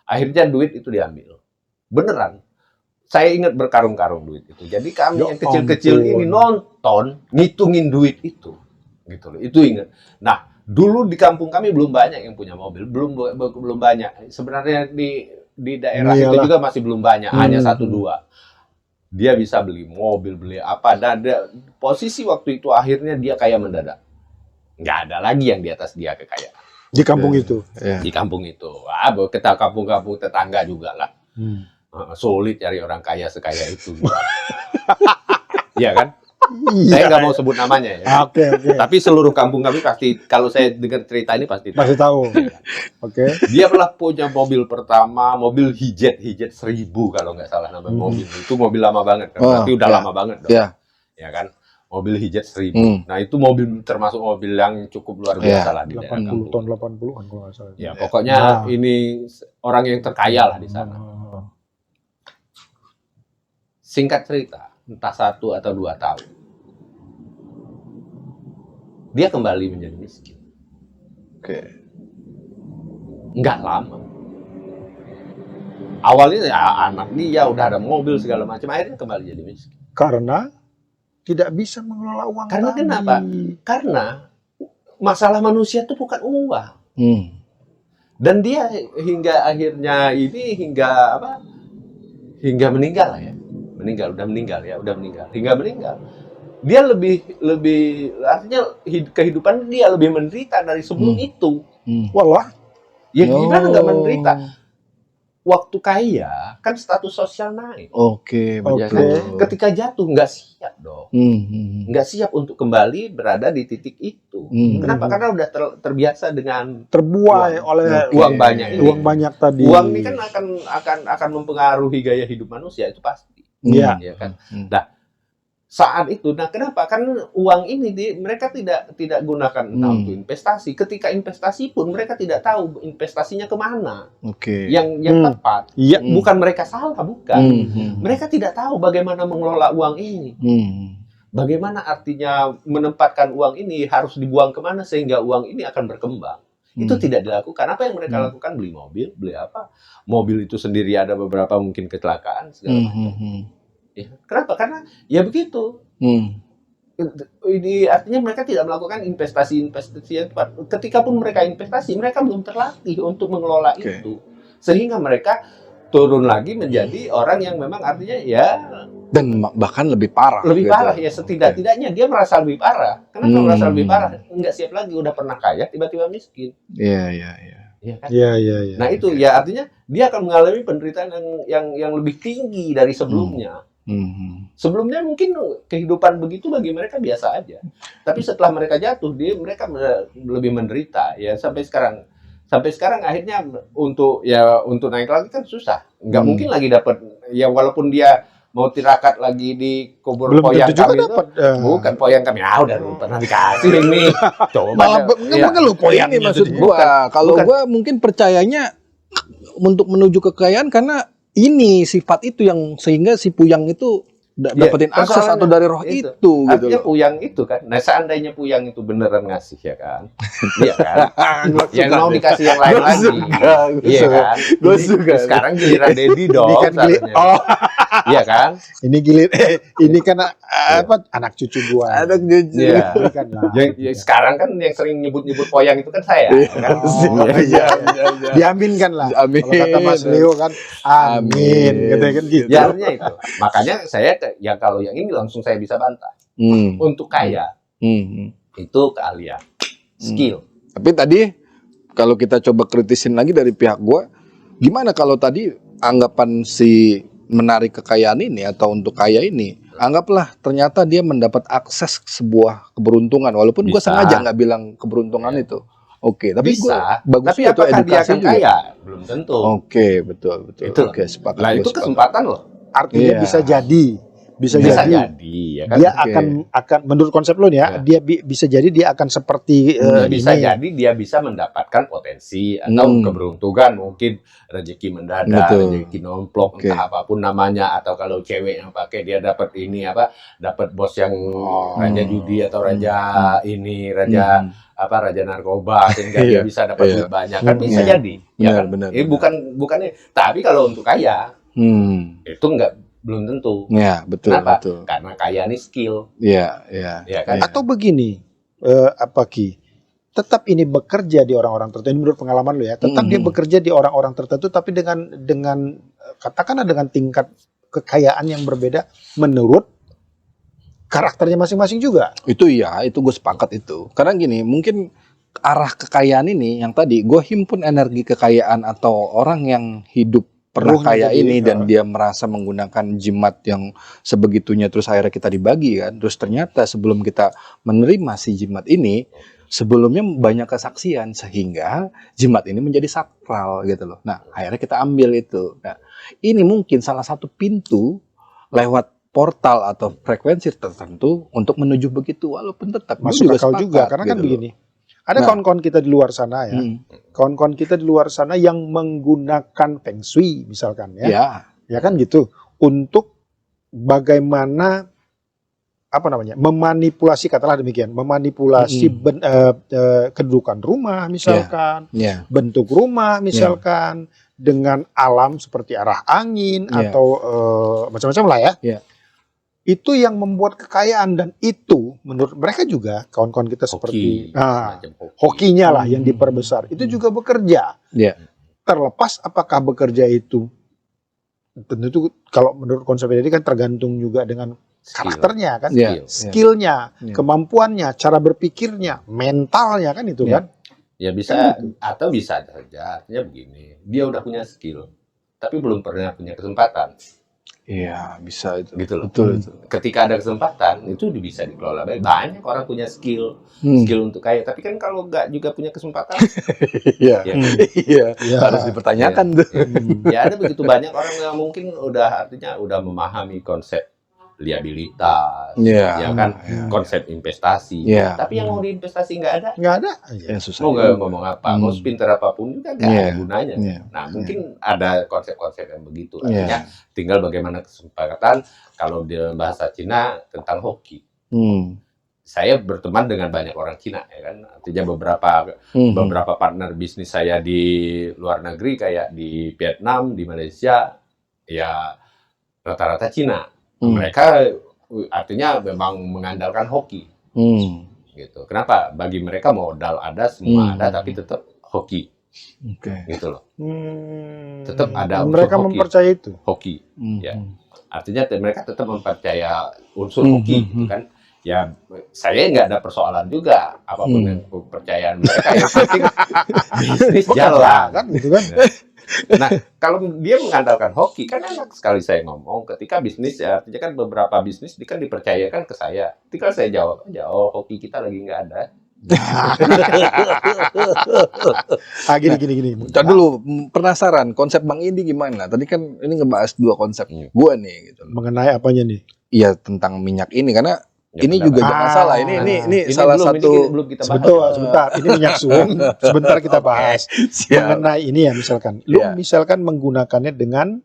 Akhirnya duit itu diambil. Beneran. Saya ingat berkarung-karung duit itu. Jadi kami yang kecil-kecil ini nonton, ngitungin duit itu. Gitu loh. Itu ingat. Nah, dulu di kampung kami belum banyak yang punya mobil. Belum banyak. Sebenarnya di daerah itu juga masih belum banyak. Hanya 1-2. Dia bisa beli mobil, beli apa. Dan posisi waktu itu akhirnya dia kaya mendadak. Nggak ada lagi yang di atas dia kekayaan. Di kampung itu? Di kampung itu. Kita kampung-kampung tetangga juga lah. Sulit cari orang kaya sekaya itu. Iya kan? Saya nggak mau sebut namanya ya. Tapi seluruh kampung kami pasti, kalau saya dengar cerita ini pasti tahu. Dia pernah punya mobil pertama, mobil Hijet 1000 kalau nggak salah nama mobil. Itu mobil lama banget kan. Tapi udah lama banget dong. Ya kan? Mobil Hijet 1000. Nah, itu mobil termasuk mobil yang cukup luar biasa lah di daerah kampung. 80 tahun 80-an kalau nggak salah. Ya, pokoknya ini orang yang terkaya lah di sana. Singkat cerita, entah 1 atau 2 tahun, dia kembali menjadi miskin. Nggak lama. Awalnya ya anak dia udah ada mobil segala macam, akhirnya kembali jadi miskin. Karena tidak bisa mengelola uang. Karena kenapa? Karena masalah manusia itu bukan uang. Dan dia hingga akhirnya ini hingga meninggal lah ya. Udah meninggal. Hingga meninggal. Dia lebih artinya kehidupan dia lebih menderita dari sebelum itu. Walah. Ya gimana nggak menderita? Waktu kaya kan status sosial naik. Ketika jatuh nggak siap dong. Nggak siap untuk kembali berada di titik itu. Kenapa? Karena udah terbiasa dengan terbuai oleh uang banyak ini. Uang banyak tadi. Uang ini kan akan mempengaruhi gaya hidup manusia, itu pasti. Ya kan. Nah, saat itu, kenapa? Karena uang ini mereka tidak gunakan untuk investasi. Ketika investasi pun mereka tidak tahu investasinya kemana. Yang tepat. Bukan mereka salah, bukan. Mereka tidak tahu bagaimana mengelola uang ini. Bagaimana artinya menempatkan uang ini harus dibuang kemana sehingga uang ini akan berkembang. Itu tidak dilakukan. Apa yang mereka lakukan? Beli mobil, beli apa? Mobil itu sendiri ada beberapa mungkin kecelakaan segala macam. Ya, kenapa? Karena ya begitu. Ini artinya mereka tidak melakukan investasi yang tepat. Ketika pun mereka investasi, mereka belum terlatih untuk mengelola itu. Sehingga mereka turun lagi menjadi orang yang memang artinya ya dan bahkan lebih parah. Gitu. Ya setidak-tidaknya dia merasa lebih parah. Kenapa merasa lebih parah? Nggak siap lagi, udah pernah kaya tiba-tiba miskin. Iya. Ya kan? Nah itu ya artinya dia akan mengalami penderitaan yang lebih tinggi dari sebelumnya. Sebelumnya mungkin kehidupan begitu bagi mereka biasa aja. Tapi setelah mereka jatuh, mereka lebih menderita. Ya sampai sekarang akhirnya untuk naik lagi kan susah. Nggak mungkin lagi dapat. Ya walaupun dia mau tirakat lagi di kubur poyang kami itu, bukan poyang kami. Udah pernah dikasih ini. Coba malah mengeluh poyang ini maksud gua. Kalau gua mungkin percayanya untuk menuju kekayaan karena ini sifat itu yang sehingga si Puyang itu dapetin akses persoalannya atau dari roh itu gitu Artinya loh. Puyang itu kan, nah seandainya Puyang itu beneran ngasih ya kan, iya kan, yang mau dikasih yang lain lagi, iya kan, Gua Ini suka. sekarang giliran Dedi dong, Ini kan seharusnya. Iya kan, Ini ini kan apa anak cucu gua. Ada cucu. iya. Berikan lah. Sekarang kan yang sering nyebut-nyebut Poyang itu kan saya, kan? Oh, iya. Diaminkan lah. Amin. Kalau kata Mas Leo kan, amin. Katanya kan gitu. Ya artinya itu. Makanya saya ya kalau yang ini langsung saya bisa bantah. Untuk kaya itu keahlian, skill. Tapi tadi kalau kita coba kritisin lagi dari pihak gua, gimana kalau tadi anggapan si menarik kekayaan ini atau untuk kaya ini, anggaplah ternyata dia mendapat akses sebuah keberuntungan, walaupun gua Bisa. sengaja nggak bilang keberuntungan itu. Oke, tapi Bisa. bagus Tapi itu apakah dia edukasi akan juga. kaya? Belum tentu. Oke, betul. Itu loh. Oke, sepakat. Nah gua itu sepakat. kesempatan loh. Artinya Iya. bisa jadi. Bisa Bisa jadi. jadi, ya kan? Dia Oke. akan menurut konsep lo nih ya, dia bisa jadi dia akan seperti Bisa ini. jadi dia bisa mendapatkan potensi atau keberuntungan, mungkin rezeki mendadak, Betul. rezeki nomplok, Oke. entah apapun namanya, atau kalau cewek yang pakai dia dapat ini apa, dapat bos yang raja judi atau raja ini, raja raja narkoba, sehingga dia Iya. bisa dapat Iya. duit banyak, kan bisa Iya. jadi, ya kan? Benar, Bukannya, tapi kalau untuk kaya itu belum tentu. Ya, betul, Kenapa? betul. Karena kaya ini skill, Iya. ya kan? Atau begini, apa Ki? Tetap ini bekerja di orang-orang tertentu. Ini menurut pengalaman lo ya. Tetap dia bekerja di orang-orang tertentu, tapi dengan katakanlah dengan tingkat kekayaan yang berbeda menurut karakternya masing-masing juga. Itu ya, itu gue sepakat itu. Karena gini, mungkin arah kekayaan ini yang tadi gue himpun energi kekayaan atau orang yang hidup pernah Ruhnya kaya jadi, ini dan dia merasa menggunakan jimat yang sebegitunya, terus akhirnya kita dibagi kan. Terus ternyata sebelum kita menerima si jimat ini, sebelumnya banyak kesaksian sehingga jimat ini menjadi sakral gitu loh. Nah, akhirnya kita ambil itu. Nah, ini mungkin salah satu pintu lewat portal atau frekuensi tertentu untuk menuju begitu, walaupun tetap gua Masuk akal sepakat juga. Karena kan gitu loh. begini. Ada Nah. kawan-kawan kita di luar sana ya. Kawan-kawan kita di luar sana yang menggunakan feng shui misalkan ya. Ya, Ya kan gitu. Untuk bagaimana apa namanya? Memanipulasi, katalah demikian, memanipulasi kedudukan rumah misalkan, ya, bentuk rumah misalkan dengan alam seperti arah angin Ya. atau macam-macam lah ya. Ya. Itu yang membuat kekayaan, dan itu menurut mereka juga kawan-kawan kita seperti semacam hokinya lah yang diperbesar. Itu juga bekerja. ya, Terlepas apakah bekerja itu tentu itu kalau menurut konsep ini kan tergantung juga dengan karakternya kan, ya, skillnya, Ya. kemampuannya, cara berpikirnya, mentalnya kan itu Ya. kan. Ya bisa, atau bisa saja. Artinya begini, dia udah punya skill, tapi belum pernah punya kesempatan. Iya, bisa itu. Gitu loh. Betul itu. Ketika ada kesempatan, itu bisa dikelola baik. Banyak orang punya skill untuk kaya, tapi kan kalau nggak juga punya kesempatan, Iya. ya, Iya, Ya. harus dipertanyakan tuh. ya ada begitu banyak orang yang mungkin artinya udah memahami konsep liabilitas, Iya. ya kan, Iya. konsep investasi. Iya. Tapi yang mau diinvestasi nggak ada. Nggak ada. Ya, susah. Mau nggak ngomong apa, mau sepinter apapun juga nggak Iya. ada gunanya. Iya. Nah, mungkin ada konsep-konsep yang begitu. Iya. Artinya tinggal bagaimana kesempatan. Kalau di bahasa Cina tentang hoki. Saya berteman dengan banyak orang Cina, ya kan. Artinya beberapa partner bisnis saya di luar negeri, kayak di Vietnam, di Malaysia, ya rata-rata Cina. Mereka artinya memang mengandalkan hoki. Gitu. Kenapa? Bagi mereka modal ada, semua ada, tapi tetap hoki. Oke. Gitu loh. Tetap ada unsur Mereka hoki. mempercayai itu. Hoki. Ya. Artinya mereka tetap mempercaya unsur hoki, gitu kan. Ya, saya nggak ada persoalan juga apapun yang kepercayaan mereka, yang penting bisnis jalan. Kan gitu kan. Nah, kalau dia mengandalkan hoki, kan enak sekali saya ngomong. Ketika bisnis, ya, artinya kan beberapa bisnis kan dipercayakan ke saya. Tinggal saya jawab aja, oh hoki kita lagi nggak ada. Gini. Ntar dulu, penasaran konsep Bang Indi gimana? Tadi kan ini ngebahas dua konsep gua nih gitu. Mengenai apanya nih? Iya, tentang minyak ini karena Ya, ini benar. juga jangan salah. Ini salah satu belum kita bahas. Sebentar, ini minyak suam. Sebentar kita bahas. Siap. Mengenai ini ya misalkan. Lu Iya. misalkan menggunakannya dengan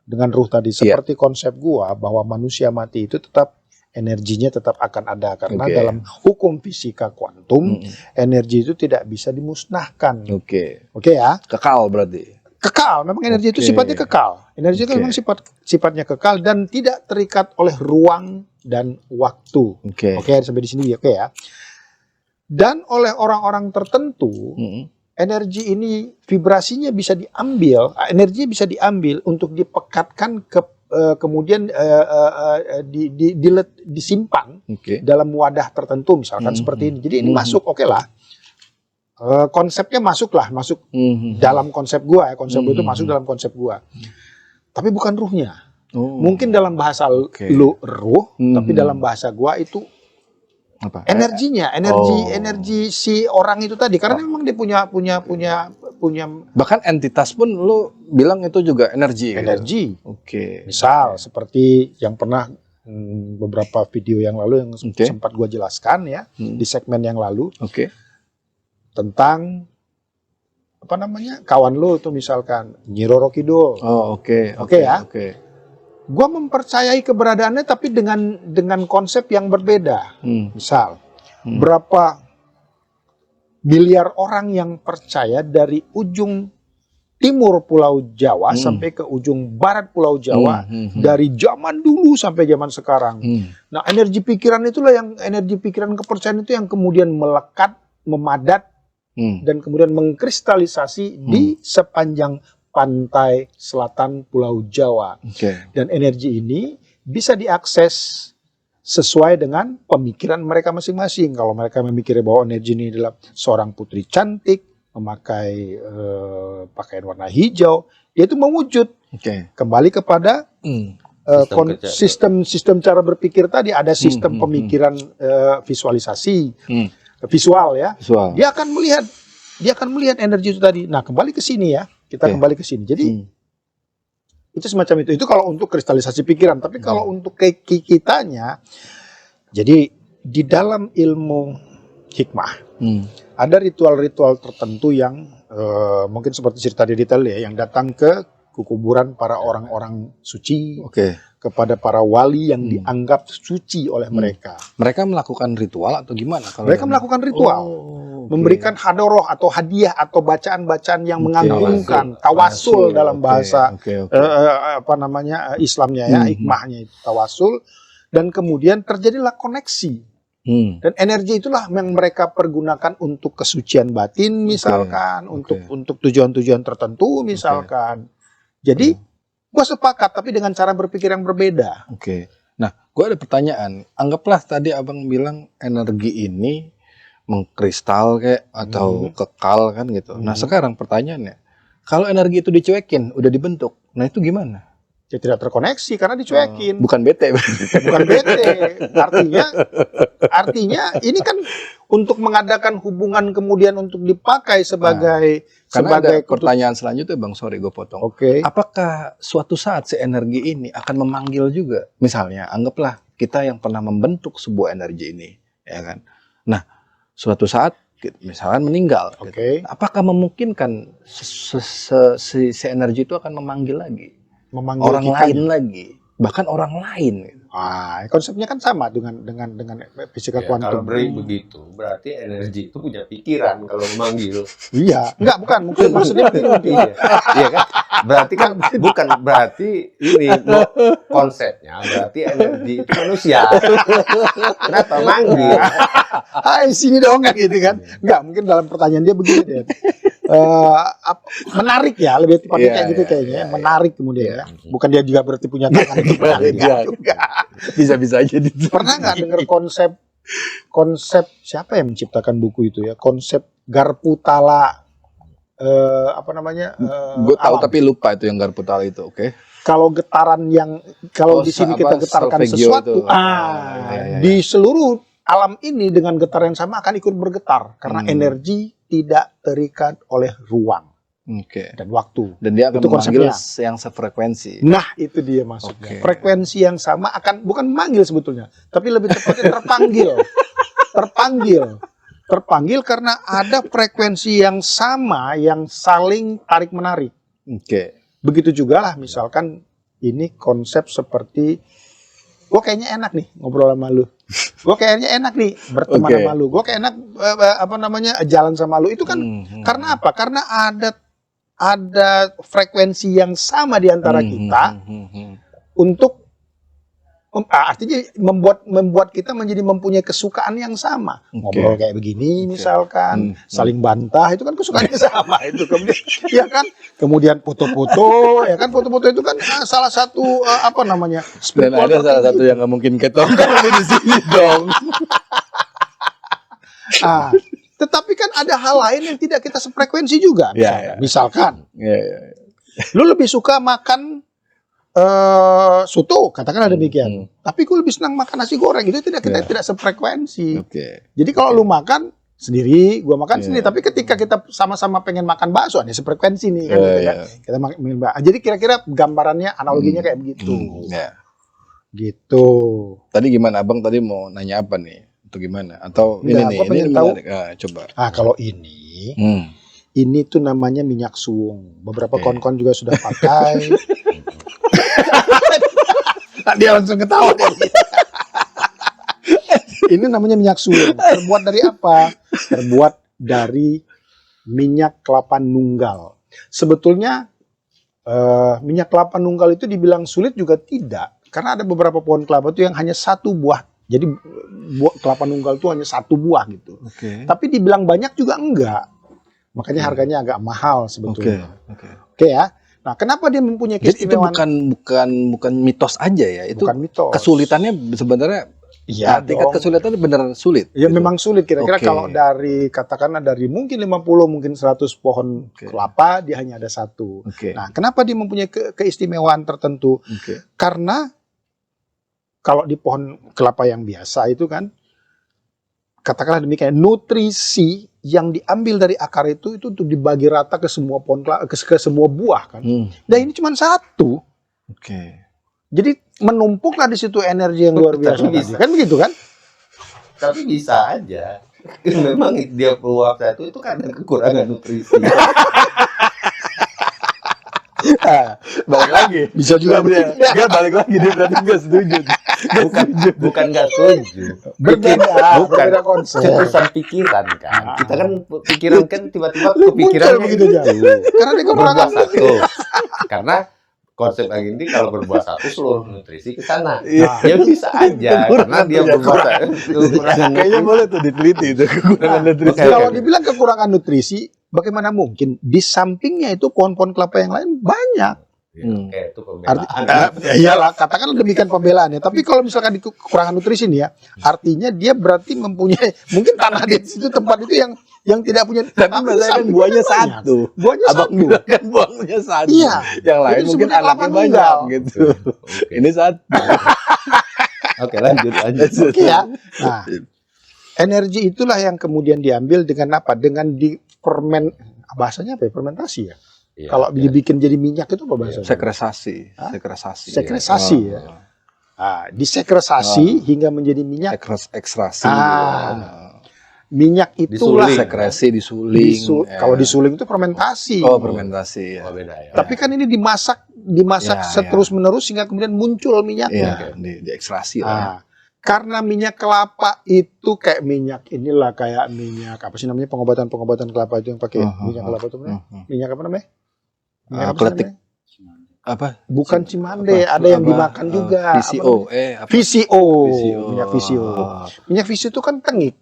dengan ruh tadi. Seperti konsep gua bahwa manusia mati itu tetap energinya tetap akan ada karena Oke. dalam hukum fisika kuantum energi itu tidak bisa dimusnahkan. Oke. Oke ya? Kekal berarti. Kekal, memang energi itu Oke. sifatnya kekal. Energi itu Oke. memang sifatnya kekal dan tidak terikat oleh ruang dan waktu. Oke. Oke, sampai di sini oke ya. Dan oleh orang-orang tertentu, energi ini vibrasinya bisa diambil, energinya bisa diambil untuk dipekatkan ke kemudian disimpan Oke. dalam wadah tertentu misalkan seperti ini. Jadi ini masuk oke lah. Konsepnya masuk dalam konsep gua ya, konsep gua itu masuk dalam konsep gua. Tapi bukan ruhnya. Oh. Mungkin dalam bahasa Oke. lu ruh, tapi dalam bahasa gua itu Apa? energinya, energi si orang itu tadi. Karena memang dia punya Bahkan entitas pun lu bilang itu juga energi. gitu? energi. Oke. Misal seperti yang pernah beberapa video yang lalu yang Oke. sempat gua jelaskan ya di segmen yang lalu Oke. tentang apa namanya kawan lu tuh misalkan Nyi Roro Kidul. Oh, oke. Oke ya. Oke. Gua mempercayai keberadaannya tapi dengan konsep yang berbeda. Misal, berapa miliar orang yang percaya dari ujung timur Pulau Jawa sampai ke ujung barat Pulau Jawa dari zaman dulu sampai zaman sekarang. Nah, energi pikiran itulah energi pikiran kepercayaan itu yang kemudian melekat, memadat dan kemudian mengkristalisasi di sepanjang pantai selatan Pulau Jawa. Oke. Dan energi ini bisa diakses sesuai dengan pemikiran mereka masing-masing. Kalau mereka memikirkan bahwa energi ini adalah seorang putri cantik, memakai pakaian warna hijau, dia itu mewujud. Oke. Kembali kepada sistem cara berpikir tadi, ada sistem pemikiran visualisasi, visual ya. Visual. Dia akan melihat energi itu tadi. Nah, kembali ke sini ya. Kita kembali ke sini. Jadi itu semacam itu. Itu kalau untuk kristalisasi pikiran. Tapi kalau untuk kitanya, jadi di dalam ilmu hikmah ada ritual-ritual tertentu yang mungkin seperti cerita di detail ya, yang datang ke kuburan para orang-orang suci, kepada para wali yang dianggap suci oleh mereka. Mereka melakukan ritual atau gimana? Kalau Mereka melakukan ritual. Memberikan hadoroh atau hadiah atau bacaan-bacaan yang mengagungkan, tawasul dalam bahasa apa namanya Islamnya ya, hikmahnya itu tawasul, dan kemudian terjadilah koneksi. Dan energi itulah yang mereka pergunakan untuk kesucian batin misalkan, untuk tujuan-tujuan tertentu misalkan. Jadi gue sepakat tapi dengan cara berpikir yang berbeda. Oke. Nah, gue ada pertanyaan. Anggaplah tadi abang bilang energi ini mengkristal kayak atau kekal kan gitu. Nah, sekarang pertanyaannya, kalau energi itu dicuekin, udah dibentuk, nah itu gimana? Dia tidak terkoneksi karena dicuekin. Bukan bete. Bukan bete. Artinya ini kan untuk mengadakan hubungan kemudian untuk dipakai sebagai Karena ada pertanyaan selanjutnya Bang, sorry gue potong. Oke. Apakah suatu saat si energi ini akan memanggil juga? Misalnya, anggaplah kita yang pernah membentuk sebuah energi ini, ya kan? Nah, suatu saat misalkan meninggal, gitu. Apakah memungkinkan si energi itu akan memanggil lagi? Memanggil orang lain lagi, bahkan orang lain. Konsepnya kan sama dengan fisika kuantum. Kalau begitu, berarti energi itu punya pikiran kalau memanggil. Iya, bukan mungkin maksudnya Iya kan? Berarti ini konsepnya berarti energi itu manusia. Kenapa manggil? Hai sini dong gitu kan? Enggak, mungkin dalam pertanyaan dia begini deh. Menarik ya, lebih tepatnya kayak gitu kayaknya. Menarik kemudian ya. Bukan dia juga berarti punya tangan juga. Bisa-bisa aja. Pernah nggak dengar konsep siapa yang menciptakan buku itu ya? Konsep Garputala apa namanya? Gue tahu alam. tapi lupa itu yang Garputala itu. Oke. Kalau getaran yang di sini kita getarkan sesuatu, di seluruh alam ini dengan getaran yang sama akan ikut bergetar karena energi tidak terikat oleh ruang dan waktu. Dan dia akan itu memanggil konsepnya yang sefrekuensi. Nah, itu dia maksudnya. Frekuensi yang sama akan bukan memanggil sebetulnya, tapi lebih tepatnya terpanggil karena ada frekuensi yang sama yang saling tarik menarik. Begitu juga lah misalkan ini konsep seperti gue kayaknya enak nih ngobrol sama lu. Gue kayaknya enak nih berteman sama lu. Gue kayak enak jalan sama lu. Itu kan karena apa? Karena ada frekuensi yang sama di antara kita untuk artinya membuat kita menjadi mempunyai kesukaan yang sama. Ngobrol kayak begini misalkan, saling bantah itu kan kesukaannya sama itu. Kemudian ya kan, kemudian foto-foto, ya kan foto-foto itu kan salah satu Dan ada salah satu yang nggak mungkin ketong kalau di sini dong. Tetapi kan ada hal lain yang tidak kita sefrekuensi juga. Misalkan, lu lebih suka makan soto, katakanlah demikian. Tapi gue lebih senang makan nasi goreng. Itu kita tidak sefrekuensi. Jadi kalau lu makan sendiri, gue makan sendiri. Tapi ketika kita sama-sama pengen makan bakso, ada sefrekuensi nih kan, gitu kan. Kita makan bakso. Jadi kira-kira gambarannya, analoginya kayak begitu. Gitu. Tadi gimana abang? Tadi mau nanya apa nih? Atau gimana? Atau ini menarik. Coba. Kalau ini tuh namanya minyak suwung. Beberapa kon-kon juga sudah pakai. Dia langsung ketawa. Ini namanya minyak suwung. Terbuat dari apa? Terbuat dari minyak kelapa nunggal. Sebetulnya minyak kelapa nunggal itu dibilang sulit juga tidak. Karena ada beberapa pohon kelapa itu yang hanya satu buah. Jadi kelapa nunggal itu hanya satu buah gitu. Tapi dibilang banyak juga enggak. Makanya harganya agak mahal sebetulnya. Oke ya. Nah, kenapa dia mempunyai keistimewaan? Jadi itu bukan mitos aja ya. Itu bukan mitos. Kesulitannya sebenarnya tingkat kesulitannya benar sulit. Ya gitu. Memang sulit kira-kira kalau katakanlah dari mungkin 50 mungkin 100 pohon kelapa dia hanya ada satu. Nah, kenapa dia mempunyai keistimewaan tertentu? Karena kalau di pohon kelapa yang biasa itu kan katakanlah demikian, nutrisi yang diambil dari akar itu untuk dibagi rata ke semua pohon ke semua buah kan. Dan ini cuma satu. Jadi menumpuklah di situ energi yang luar biasa. Kan begitu kan? Tapi bisa aja. Memang dia keluar satu itu karena kekurangan nutrisi. Balik lagi. Bisa juga dia balik lagi dia berarti nggak setuju. Bukan nggak setuju. Berbeda konsep. Urusan pikiran kan. Kita kan pikiran kan tiba-tiba kepikiran begitu aja. Karena dia kekurangan satu. Karena konsep yang ini kalau berbuah satu seluruh nutrisi ke sana. Ya bisa aja karena dia berbuah kekurangan. Kayaknya boleh tuh diteliti itu kekurangan nutrisi. Kalau dibilang kekurangan nutrisi, bagaimana mungkin? Di sampingnya itu pohon-pohon kelapa yang lain banyak. Itu pembelaan. Iyalah, katakan demikian pembelaannya. Tapi kalau misalkan di kekurangan nutrisi nih ya, artinya dia berarti mempunyai mungkin tanah di situ tempat itu yang tidak punya. Tapi masalahnya kan buahnya satu. Buahnya satu. Kan buahnya satu. Iya. Yang lain mungkin anaknya banyak gitu. Ini satu. Oke, lanjut. Oke ya. Nah, energi itulah yang kemudian diambil dengan apa? Dengan bahasanya apa ya? Fermentasi ya. Kalau dibikin jadi minyak itu apa bahasanya? Sekresasi ya. Nah, disekresasi hingga menjadi minyak. Ekstrasi. Minyak itulah sekresi, disuling. Kalau disuling itu fermentasi. Fermentasi. Beda ya. Tapi kan ini dimasak terus menerus sehingga kemudian muncul minyaknya. Diekstrasi. Karena minyak kelapa itu kayak minyak apa sih namanya pengobatan kelapa itu yang pakai minyak kelapa itu minyak apa namanya? Kletik. Apa? Bukan cimande, ada yang dimakan juga. VCO. Minyak VCO. Minyak VCO itu kan tengik.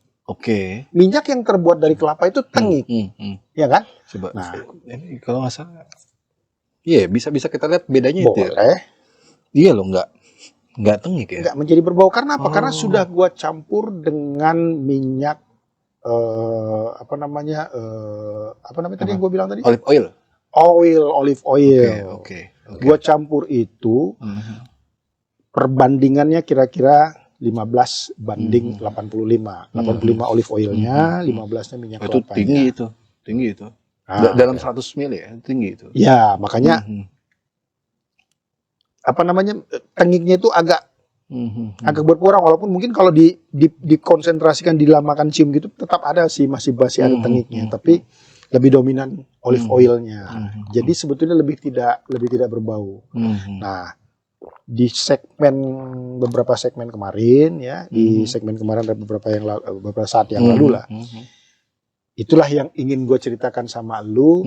Minyak yang terbuat dari kelapa itu tengik. Ya kan? Coba. Nah, ini kalau nggak salah. Iya, bisa kita lihat bedanya itu. Boleh. Iya loh, nggak tengik ya. Nggak menjadi berbau karena apa? Karena sudah gua campur dengan minyak apa namanya tadi yang gua bilang tadi? Olive oil. Gua campur itu perbandingannya kira-kira 15 banding 85. 85 olive oilnya, 15-nya minyak kelapa. Itu tinggi itu. Dalam 100 ml ya, tinggi itu. Ya, makanya tengiknya itu agak berkurang walaupun mungkin kalau dikonsentrasikan di dalam makan cium gitu tetap ada sih masih ada tengiknya, tapi lebih dominan olive oilnya. Jadi sebetulnya lebih tidak berbau. Nah, di segmen beberapa segmen kemarin ya, di segmen kemarin ada beberapa saat yang lalu lah. Itulah yang ingin gue ceritakan sama lu.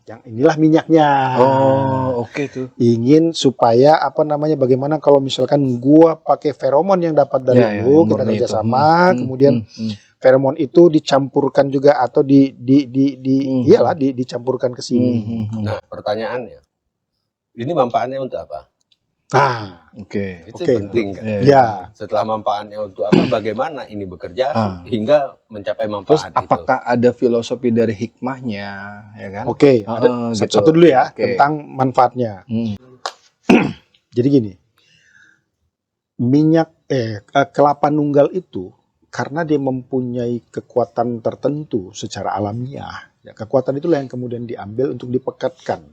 Yang inilah minyaknya. Oh, oke tuh. Ingin supaya apa namanya, bagaimana kalau misalkan gue pakai feromon yang dapat dari Ya, lu, yang kita murni itu. kerjasama, kemudian feromon itu dicampurkan juga atau iyalah dicampurkan ke sini. Nah, pertanyaannya, ini manfaatnya untuk apa? Nah, Oke. Itu Oke. penting kan? ya. Setelah manfaatnya untuk apa, bagaimana ini bekerja hingga mencapai Terus manfaat itu. apakah ada filosofi dari hikmahnya, ya kan? Oke, ada gitu. satu dulu ya Oke. tentang manfaatnya. Hmm. Jadi gini, kelapa nunggal itu karena dia mempunyai kekuatan tertentu secara alamiah. Ya, kekuatan itulah yang kemudian diambil untuk dipekatkan,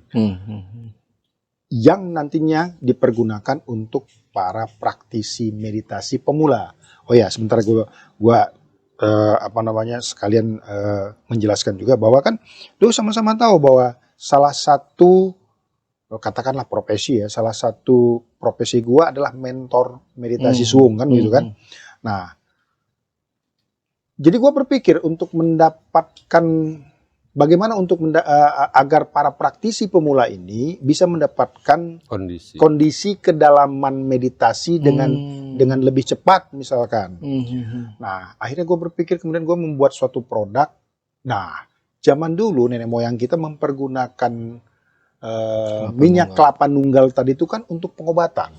yang nantinya dipergunakan untuk para praktisi meditasi pemula. Oh ya, sebentar gua sekalian menjelaskan juga bahwa kan lu sama-sama tahu bahwa salah satu, katakanlah profesi ya, salah satu profesi gua adalah mentor meditasi suung kan gitu kan. Nah, jadi gua berpikir untuk mendapatkan bagaimana untuk agar para praktisi pemula ini bisa mendapatkan kondisi kedalaman meditasi dengan lebih cepat misalkan. Nah, akhirnya gue berpikir, kemudian gue membuat suatu produk. Nah, zaman dulu nenek moyang kita mempergunakan minyak kelapa nunggal tadi itu kan untuk pengobatan.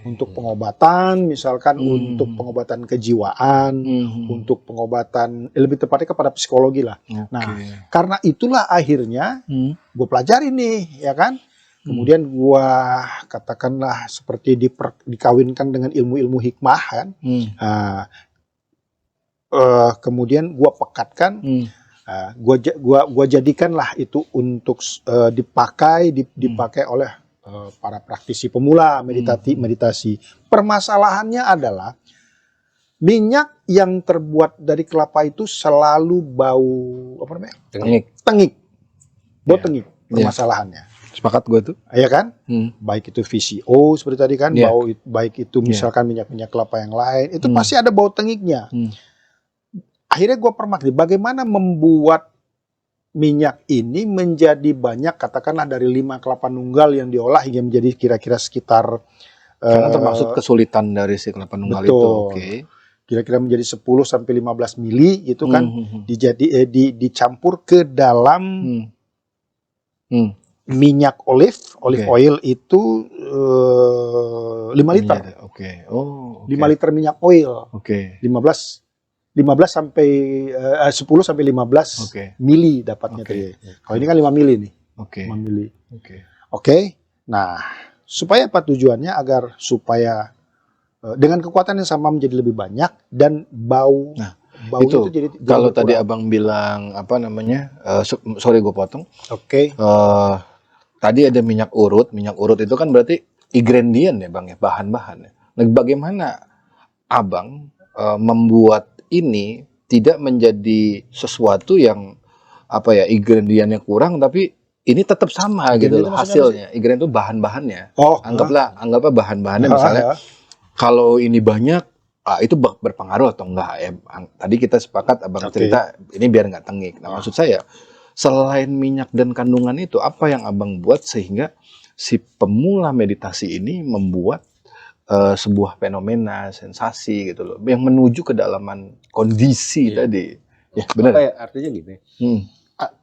Untuk pengobatan, misalkan untuk pengobatan kejiwaan, untuk pengobatan, lebih tepatnya kepada psikologi lah. Nah, karena itulah akhirnya gue pelajari nih, ya kan. Kemudian gue katakanlah seperti dikawinkan dengan ilmu-ilmu hikmah kan. Kemudian gue pekatkan. Gua jadikanlah itu untuk dipakai oleh para praktisi pemula meditasi. Permasalahannya adalah minyak yang terbuat dari kelapa itu selalu bau apa namanya? Tengik. Bau tengik permasalahannya. Sepakat gue tuh. Ya kan? Baik itu VCO seperti tadi kan, baik itu misalkan minyak-minyak kelapa yang lain, itu pasti ada bau tengiknya. Akhirnya gue permati bagaimana membuat minyak ini menjadi banyak, katakanlah dari 5 kelapa nunggal yang diolah hingga menjadi kira-kira sekitar karena termasuk kesulitan dari si kelapa nunggal betul. itu. Kira-kira menjadi 10 sampai 15 mili gitu kan. Dicampur ke dalam minyak olive oil itu 5 liter. 5 liter minyak oil. 10 sampai 15 mili dapatnya tadi. Kalau ini kan 5 mili nih. 5 mili. Oke. Nah, supaya apa tujuannya? Agar supaya dengan kekuatan yang sama menjadi lebih banyak dan bau itu jadi kalau tadi Abang bilang apa namanya? Sorry gue potong. Tadi ada minyak urut. Minyak urut itu kan berarti ingredient ya Bang ya, bahan-bahan ya. Nah, bagaimana Abang membuat ini tidak menjadi sesuatu yang apa ya, ingredientnya kurang tapi ini tetap sama gitu loh hasilnya. Ingredient itu bahan-bahannya. Anggaplah bahan-bahannya misalnya kalau ini banyak itu berpengaruh atau enggak ya. Tadi kita sepakat Abang cerita ini biar nggak tengik. Nah, maksud saya selain minyak dan kandungan itu apa yang Abang buat sehingga si pemula meditasi ini membuat sebuah fenomena, sensasi gitu loh, yang menuju kedalaman kondisi tadi. Ya, benar. Artinya gini,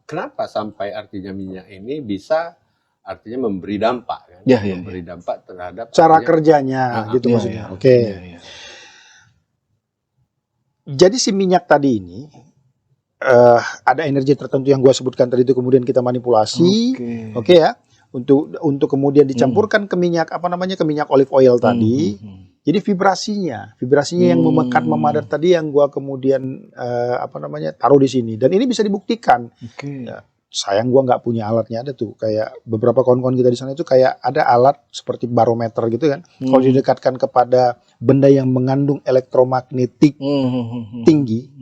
kenapa sampai artinya minyak ini bisa artinya memberi dampak kan? Memberi dampak terhadap cara kerjanya gitu maksudnya. Jadi si minyak tadi ini ada energi tertentu yang gua sebutkan tadi itu kemudian kita manipulasi, oke ya. Untuk kemudian dicampurkan ke minyak ke minyak olive oil tadi. Jadi vibrasinya yang memadat tadi yang gua kemudian taruh di sini, dan ini bisa dibuktikan. Ya, sayang gua nggak punya alatnya, ada tuh kayak beberapa kawan-kawan kita di sana itu kayak ada alat seperti barometer gitu kan. Kalau didekatkan kepada benda yang mengandung elektromagnetik tinggi,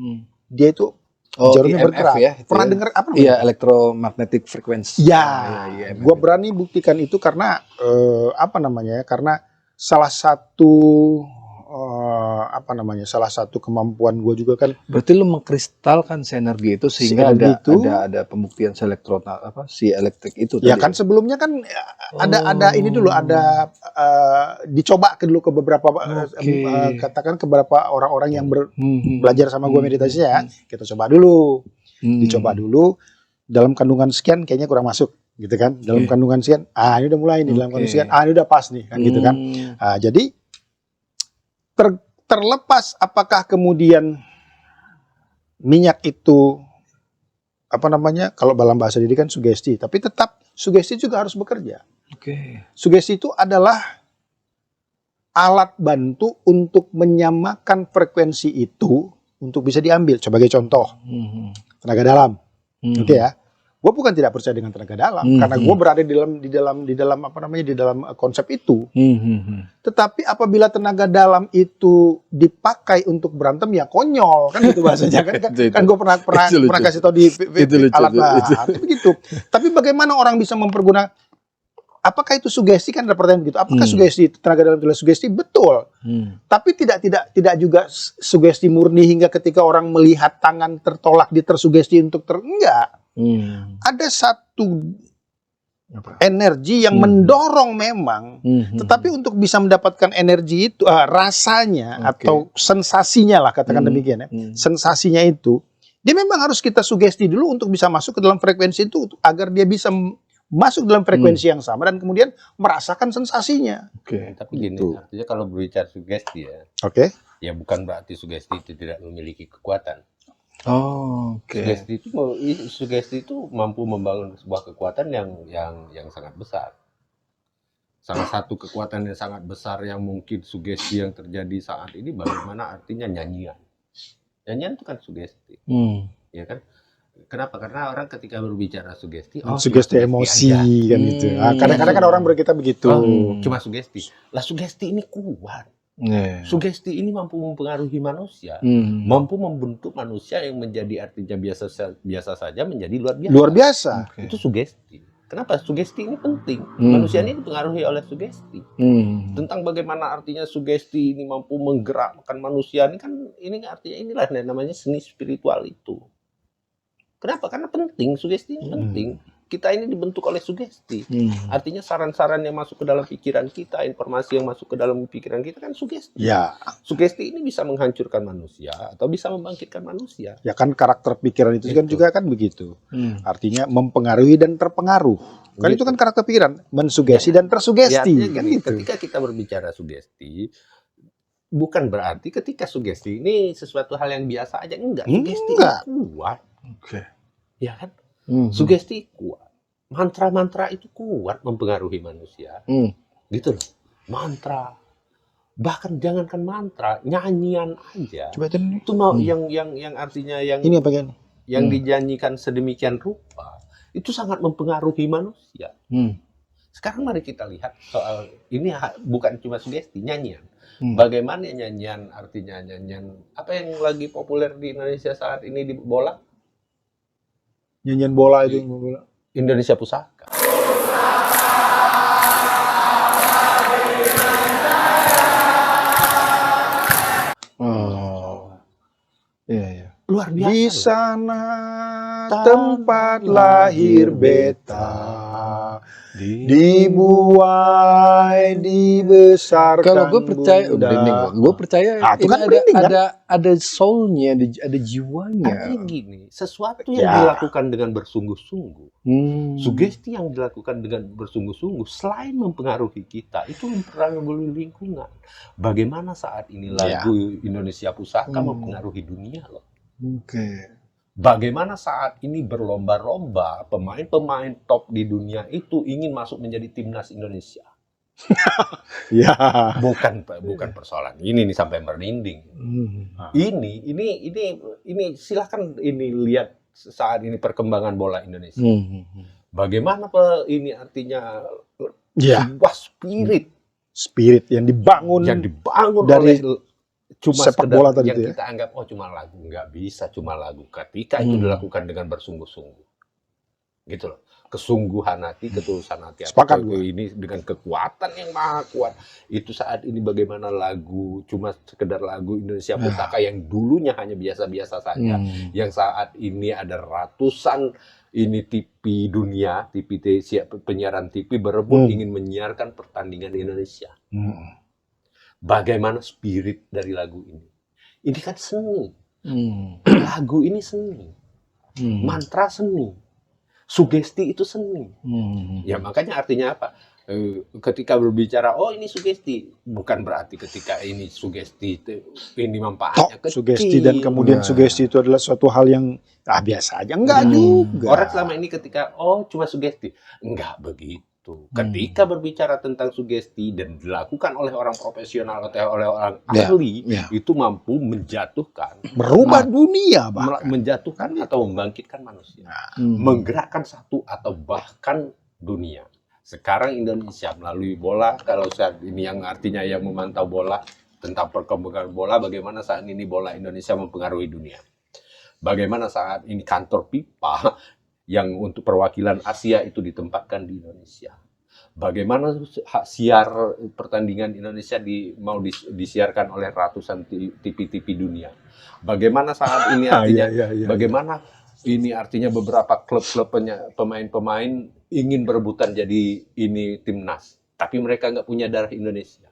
dia itu jarumnya bergerak. Ya, pernah ya? dengar apa? Iya, electromagnetic frequency. Ya, gue berani buktikan itu karena karena salah satu salah satu kemampuan gue juga kan Berarti lu mengkristalkan sinergi itu sehingga Sinergi ada itu. ada pembuktian si elektrik itu ya tadi. kan sebelumnya kan ada ini dulu ada dicoba dulu ke beberapa Oke. katakan ke beberapa orang-orang yang Hmm. belajar sama gue meditasi ya, kita coba dulu. Dicoba dulu dalam kandungan sekian kayaknya kurang masuk gitu kan, dalam Oke. kandungan sekian ini udah mulai nih, dalam Oke. kandungan sekian ini udah pas nih kan gitu kan. Jadi terlepas apakah kemudian minyak itu kalau dalam bahasa diri kan sugesti, tapi tetap sugesti juga harus bekerja. Oke. Sugesti itu adalah alat bantu untuk menyamakan frekuensi itu untuk bisa diambil. Sebagai contoh, tenaga dalam. Oke ya. Gue bukan tidak percaya dengan tenaga dalam karena gue berada di dalam konsep itu. Tetapi apabila tenaga dalam itu dipakai untuk berantem ya konyol kan gitu bahasanya kan gue pernah Itu lucu. kasih tau di Itu lucu, alat itu. begitu. Tapi bagaimana orang bisa mempergunakan? Apakah itu sugesti kan ada pertanyaan begitu? Apakah sugesti itu tenaga dalam itu sugesti? Betul. Tapi tidak juga sugesti murni hingga ketika orang melihat tangan tertolak tersugesti untuk enggak. Ada satu energi yang mendorong memang, tetapi untuk bisa mendapatkan energi itu rasanya atau sensasinya lah katakan demikian ya, sensasinya itu dia memang harus kita sugesti dulu untuk bisa masuk ke dalam frekuensi itu agar dia bisa masuk dalam frekuensi yang sama dan kemudian merasakan sensasinya. Oke. Tapi gini, artinya kalau berbicara sugesti ya, Oke. ya bukan berarti sugesti itu tidak memiliki kekuatan. Oh, oke. Sugesti itu mampu membangun sebuah kekuatan yang sangat besar. Salah satu kekuatan yang sangat besar yang mungkin sugesti yang terjadi saat ini bagaimana artinya nyanyian. Nyanyian itu kan sugesti, ya kan? Kenapa? Karena orang ketika berbicara sugesti, Sugesti emosi aja. kan gitu. Kadang-kadang kan orang berkata begitu. Cuma sugesti. Lah sugesti ini kuat. Yeah. Sugesti ini mampu mempengaruhi manusia, mampu membentuk manusia yang menjadi artinya biasa saja menjadi luar biasa. Luar biasa. Oke. Itu sugesti. Kenapa sugesti ini penting? Manusia ini dipengaruhi oleh sugesti. Tentang bagaimana artinya sugesti ini mampu menggerakkan manusia ini artinya inilah namanya seni spiritual itu. Kenapa? Karena penting, sugesti ini penting. Kita ini dibentuk oleh sugesti. Artinya saran-saran yang masuk ke dalam pikiran kita, informasi yang masuk ke dalam pikiran kita kan sugesti. Ya. Sugesti ini bisa menghancurkan manusia atau bisa membangkitkan manusia. Ya kan karakter pikiran itu kan juga kan begitu. Artinya mempengaruhi dan terpengaruh. Kan itu kan karakter pikiran, mensugesti dan Ya, tersugesti. artinya Kan gini, gitu. ketika kita berbicara sugesti, bukan berarti ketika sugesti ini sesuatu hal yang biasa aja. Enggak, sugesti Enggak. itu kuat. Oke. Ya kan? Sugesti kuat. Mantra-mantra itu kuat mempengaruhi manusia. Gitu loh. Mantra. Bahkan jangankan mantra, nyanyian aja. Coba itu Itu mau yang artinya ini apa kan? yang dinyanyikan sedemikian rupa, itu sangat mempengaruhi manusia. Sekarang mari kita lihat soal ini bukan cuma sugesti, nyanyian. Bagaimana nyanyian artinya nyanyian apa yang lagi populer di Indonesia saat ini di bola? Nyanyian bola itu bola. Indonesia Pusaka. Oh. Iya, iya. Luar biasa. Di loh. sana tempat lahir beta, dibuai, dibesarkan. Kalau gue percaya, Bunda. gue percaya Ah, itu ini kan merinding, kan? ada soulnya, ada jiwanya. Artinya gini, sesuatu yang Ya. dilakukan dengan bersungguh-sungguh, sugesti yang dilakukan dengan bersungguh-sungguh, selain mempengaruhi kita, itu mempengaruhi lingkungan. Bagaimana saat ini lagu Indonesia Pusaka mempengaruhi dunia loh. Oke. Bagaimana saat ini berlomba-lomba pemain-pemain top di dunia itu ingin masuk menjadi timnas Indonesia. Ya. Bukan persoalan ini nih sampai merinding. Ini silahkan ini lihat saat ini perkembangan bola Indonesia. Bagaimana ini artinya sebuah spirit yang dibangun dari cuma sepak sekedar bola tadi yang itu ya. kita anggap cuma lagu, nggak bisa cuma lagu ketika itu dilakukan dengan bersungguh-sungguh, gitu loh. kesungguhan hati, ketulusan hati. Sepakat Atau ini dengan kekuatan yang maha kuat. Itu saat ini bagaimana lagu, cuma sekedar lagu Indonesia Pusaka yang dulunya hanya biasa-biasa saja. Yang saat ini ada ratusan ini TV dunia, penyiaran TV berebut ingin menyiarkan pertandingan Indonesia. Bagaimana spirit dari lagu ini? Ini kan seni. Lagu ini seni. Mantra seni. Sugesti itu seni. Ya makanya artinya apa? Ketika berbicara, oh ini sugesti, bukan berarti ketika ini sugesti ini manfaatnya kecil. Sugesti dan kemudian sugesti itu adalah suatu hal yang biasa aja. Enggak juga. Orang selama ini ketika, oh cuma sugesti. Enggak begitu. Ketika berbicara tentang sugesti dan dilakukan oleh orang profesional atau oleh orang ahli, itu mampu menjatuhkan, merubah dunia, bahkan menjatuhkan atau membangkitkan manusia, menggerakkan satu atau bahkan dunia. Sekarang Indonesia melalui bola, kalau saat ini yang artinya yang memantau bola, tentang perkembangan bola, bagaimana saat ini bola Indonesia mempengaruhi dunia. Bagaimana saat ini kantor FIFA yang untuk perwakilan Asia itu ditempatkan di Indonesia. Bagaimana hak siar pertandingan Indonesia mau disiarkan oleh ratusan TV-TV dunia. Bagaimana saat ini artinya, bagaimana ini artinya beberapa klub-klub pemain-pemain ingin berebutan jadi ini timnas, tapi mereka nggak punya darah Indonesia.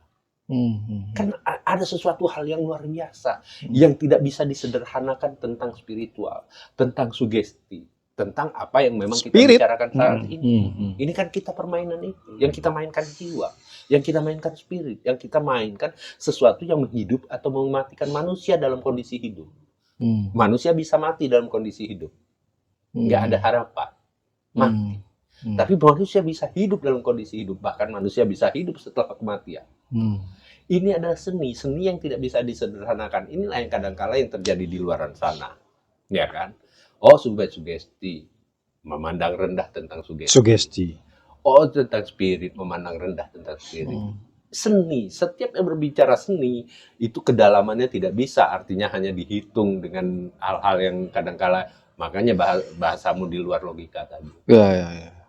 Kan ada sesuatu hal yang luar biasa yang tidak bisa disederhanakan tentang spiritual, tentang sugesti, tentang apa yang memang kita bicarakan saat ini. Ini kan kita permainan itu, yang kita mainkan jiwa, yang kita mainkan spirit, yang kita mainkan sesuatu yang menghidup atau mematikan manusia dalam kondisi hidup. Manusia bisa mati dalam kondisi hidup, nggak ada harapan, mati. Tapi manusia bisa hidup dalam kondisi hidup, bahkan manusia bisa hidup setelah kematian. Ini adalah seni yang tidak bisa disederhanakan. Inilah yang kadang-kala yang terjadi di luar sana, ya kan? Oh, sugesti, memandang rendah tentang sugesti. Oh, tentang spirit, memandang rendah tentang spirit. Seni, setiap yang berbicara seni, itu kedalamannya tidak bisa, artinya hanya dihitung dengan hal-hal yang kadang-kala, makanya bahasamu di luar logika tadi.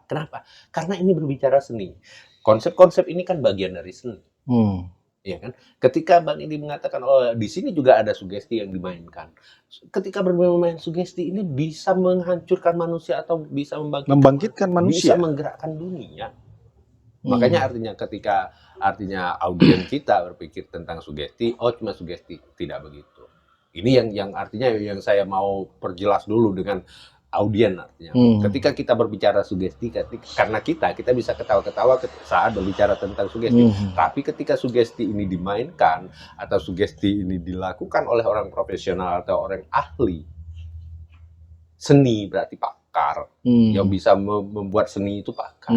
Kenapa? Karena ini berbicara seni. Konsep-konsep ini kan bagian dari seni. Ya kan? Ketika Bang Indi mengatakan, oh di sini juga ada sugesti yang dimainkan. Ketika bermain sugesti ini bisa menghancurkan manusia atau bisa membangkitkan manusia, bisa menggerakkan dunia. Makanya artinya ketika audiens kita berpikir tentang sugesti, oh cuma sugesti, tidak begitu. Ini yang artinya yang saya mau perjelas dulu dengan audien artinya. Ketika kita berbicara sugesti, karena kita bisa ketawa-ketawa saat berbicara tentang sugesti. Tapi ketika sugesti ini dimainkan atau sugesti ini dilakukan oleh orang profesional atau orang ahli, seni berarti pakar. Yang bisa membuat seni itu pakar.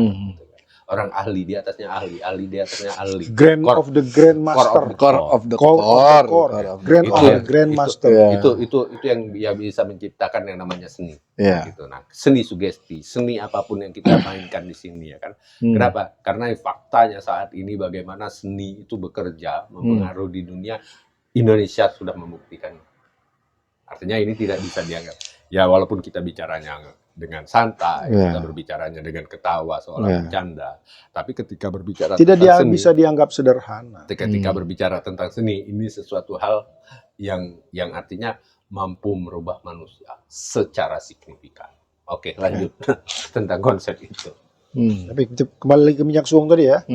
Orang ahli di atasnya ahli di atasnya ahli. Grand of the Grandmaster. Core of the core. Grand of the Grandmaster. Itu yang bisa menciptakan yang namanya seni. Gitu. Nah, seni sugesti, seni apapun yang kita mainkan di sini ya kan. Kenapa? Karena faktanya saat ini bagaimana seni itu bekerja mempengaruhi di dunia, Indonesia sudah membuktikan. Artinya ini tidak bisa dianggap. Ya walaupun kita bicaranya dengan santai, kita berbicaranya dengan ketawa seolah bercanda. Tapi ketika berbicara tentang seni, bisa dianggap sederhana. Ketika berbicara tentang seni, ini sesuatu hal yang artinya mampu merubah manusia secara signifikan. Oke, lanjut tentang konsep itu. Tapi kembali lagi ke minyak suwung tadi ya.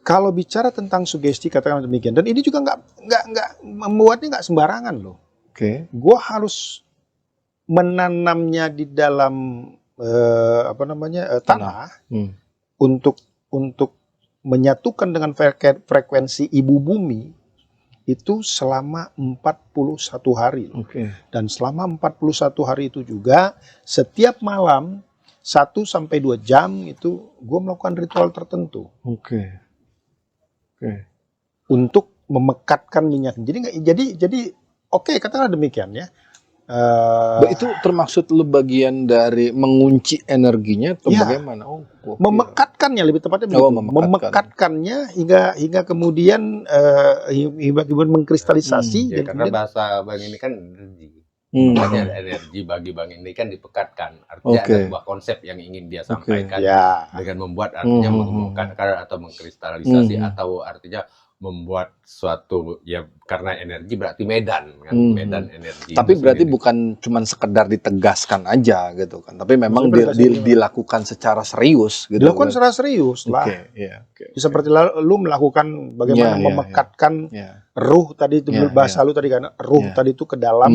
Kalau bicara tentang sugesti katakan demikian, dan ini juga nggak membuatnya nggak sembarangan loh. Gua harus menanamnya di dalam tanah untuk menyatukan dengan frekuensi ibu bumi itu selama 41 hari. Dan selama 41 hari itu juga setiap malam 1-2 jam itu gue melakukan ritual tertentu. Untuk memekatkan minyak. Jadi katakanlah demikian ya. Itu termaksud lu bagian dari mengunci energinya atau bagaimana? Memekatkannya lebih tepatnya begitu. Memekatkannya hingga kemudian mengkristalisasi. Karena bahasa Bang ini kan energi. Makanya energi bagi Bang ini kan dipekatkan. Artinya ada sebuah konsep yang ingin dia sampaikan Ya. dengan membuat artinya mengumumkan atau mengkristalisasi atau artinya membuat suatu ya karena energi berarti medan kan, medan energi. Tapi itu berarti sendiri. bukan cuman sekedar ditegaskan aja gitu kan. Tapi memang Maksudnya dilakukan secara serius gitu. Dilakukan kan. secara serius lah. Oke, iya, oke. Seperti lu melakukan bagaimana memekatkan Ya. ruh tadi itu bahasa lu tadi kan ruh tadi itu ke dalam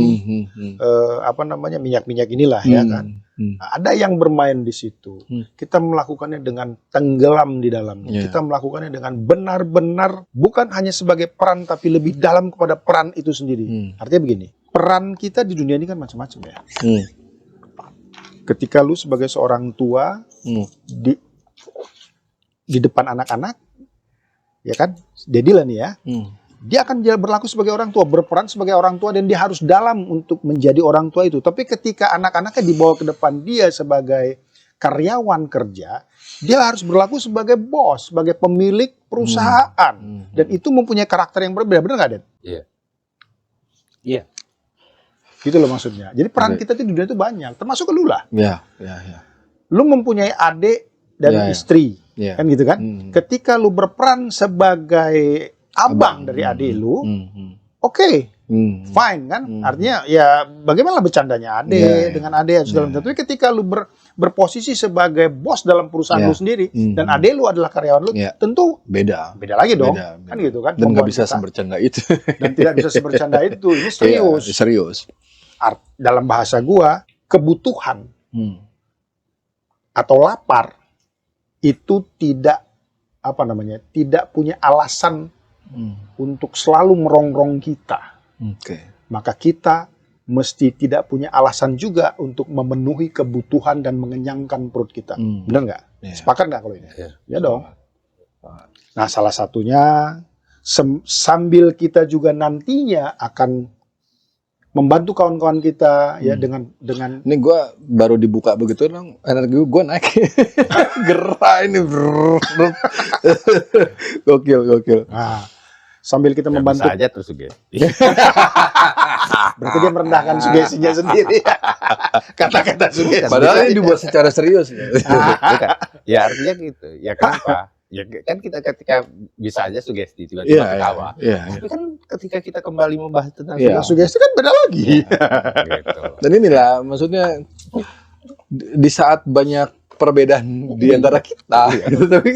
apa namanya minyak-minyak inilah ya kan. Nah, ada yang bermain di situ. Kita melakukannya dengan tenggelam di dalamnya. Kita melakukannya dengan benar-benar bukan hanya sebagai peran tapi lebih dalam kepada peran itu sendiri. Artinya begini, peran kita di dunia ini kan macam-macam ya. Ketika lu sebagai seorang tua di depan anak-anak, ya kan, Dedilah nih ya. Dia akan berlaku sebagai orang tua, berperan sebagai orang tua dan dia harus dalam untuk menjadi orang tua itu. Tapi ketika anak-anaknya dibawa ke depan dia sebagai karyawan kerja, dia harus berlaku sebagai bos, sebagai pemilik perusahaan. Dan itu mempunyai karakter yang berbeda, benar nggak, Den? Iya. Iya. Gitu loh maksudnya. Jadi peran kita di dunia itu banyak, termasuk lu lah. Iya. Lu mempunyai adik dan istri, kan gitu kan? Ketika lu berperan sebagai abang dari adik lu, oke, fine kan? Artinya ya bagaimana bercandanya adik dengan adik segala macam. Tapi ketika lu berposisi sebagai bos dalam perusahaan lu sendiri dan adik lu adalah karyawan lu, tentu beda lagi dong, beda. kan gitu kan? Dan nggak bisa kita. sebercanda itu. Dan tidak bisa sebercanda itu. Ini serius. Iya, serius. Dalam bahasa gua, kebutuhan atau lapar itu tidak tidak punya alasan untuk selalu merongrong kita. Maka kita mesti tidak punya alasan juga untuk memenuhi kebutuhan dan mengenyangkan perut kita. Benar nggak? Sepakat nggak kalau ini? Ya dong. Nah, salah satunya sambil kita juga nantinya akan membantu kawan-kawan kita ya dengan ini gue baru dibuka begitu dong, energi gue naik. Gerak ini. Gokil. Nah, sambil kita membantu Bisa aja terus sugesti. berarti dia merendahkan sugestinya sendiri. Kata-kata sugesti. Padahal ini dibuat secara serius. Bukan. Ya artinya gitu. Ya kenapa? Ya kan kita ketika bisa aja sugesti tiba-tiba ketawa. Tapi kan ketika kita kembali membahas tentang sugesti kan beda lagi. Gitu. Dan inilah maksudnya di saat banyak perbedaan di antara kita, gitu, tapi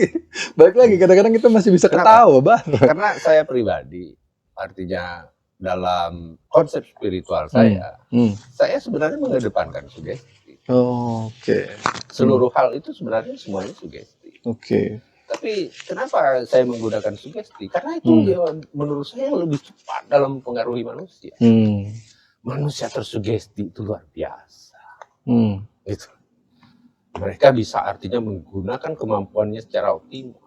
balik lagi kadang-kadang kita masih bisa ketawa, Bang. Karena saya pribadi, artinya dalam konsep spiritual saya sebenarnya mengedepankan sugesti. Oke. Seluruh hal itu sebenarnya semuanya sugesti. Oke. Tapi kenapa saya menggunakan sugesti? Karena itu ya, menurut saya lebih cepat dalam mempengaruhi manusia. Manusia tersugesti itu luar biasa. Gitu. Mereka bisa artinya menggunakan kemampuannya secara optimal.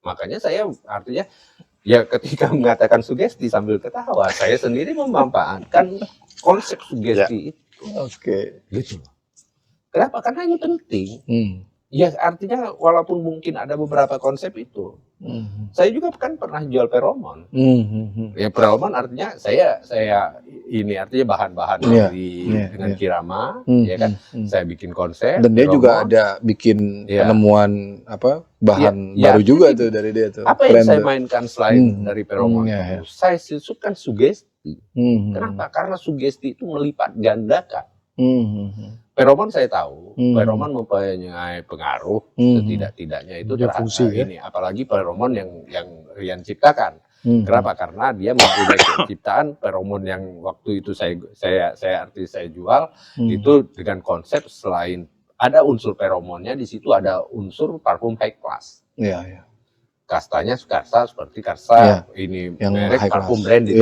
Makanya saya artinya ya ketika mengatakan sugesti sambil ketawa, saya sendiri memanfaatkan konsep sugesti itu. Oke. Gitu. Kenapa? Karena ini penting. Ya artinya walaupun mungkin ada beberapa konsep itu, saya juga kan pernah jual feromon. Ya feromon artinya saya ini artinya bahan-bahan dengan kirama, ya kan. Saya bikin konsep. Dan dia feromon. juga ada bikin penemuan bahan baru juga tuh dari dia tuh. Apa yang saya mainkan selain dari feromon? Saya sisupkan sugesti. Kenapa? Karena sugesti itu melipat gandakan. Feromon saya tahu, feromon mempunyai pengaruh setidak-tidaknya itu terhadap ini, apalagi feromon yang ciptakan. Kenapa? Karena dia mempunyai ciptaan feromon yang waktu itu saya jual itu dengan konsep selain ada unsur feromonnya di situ ada unsur parfum high class. Kastanya kasta seperti kasta ini yang merek parfum branded.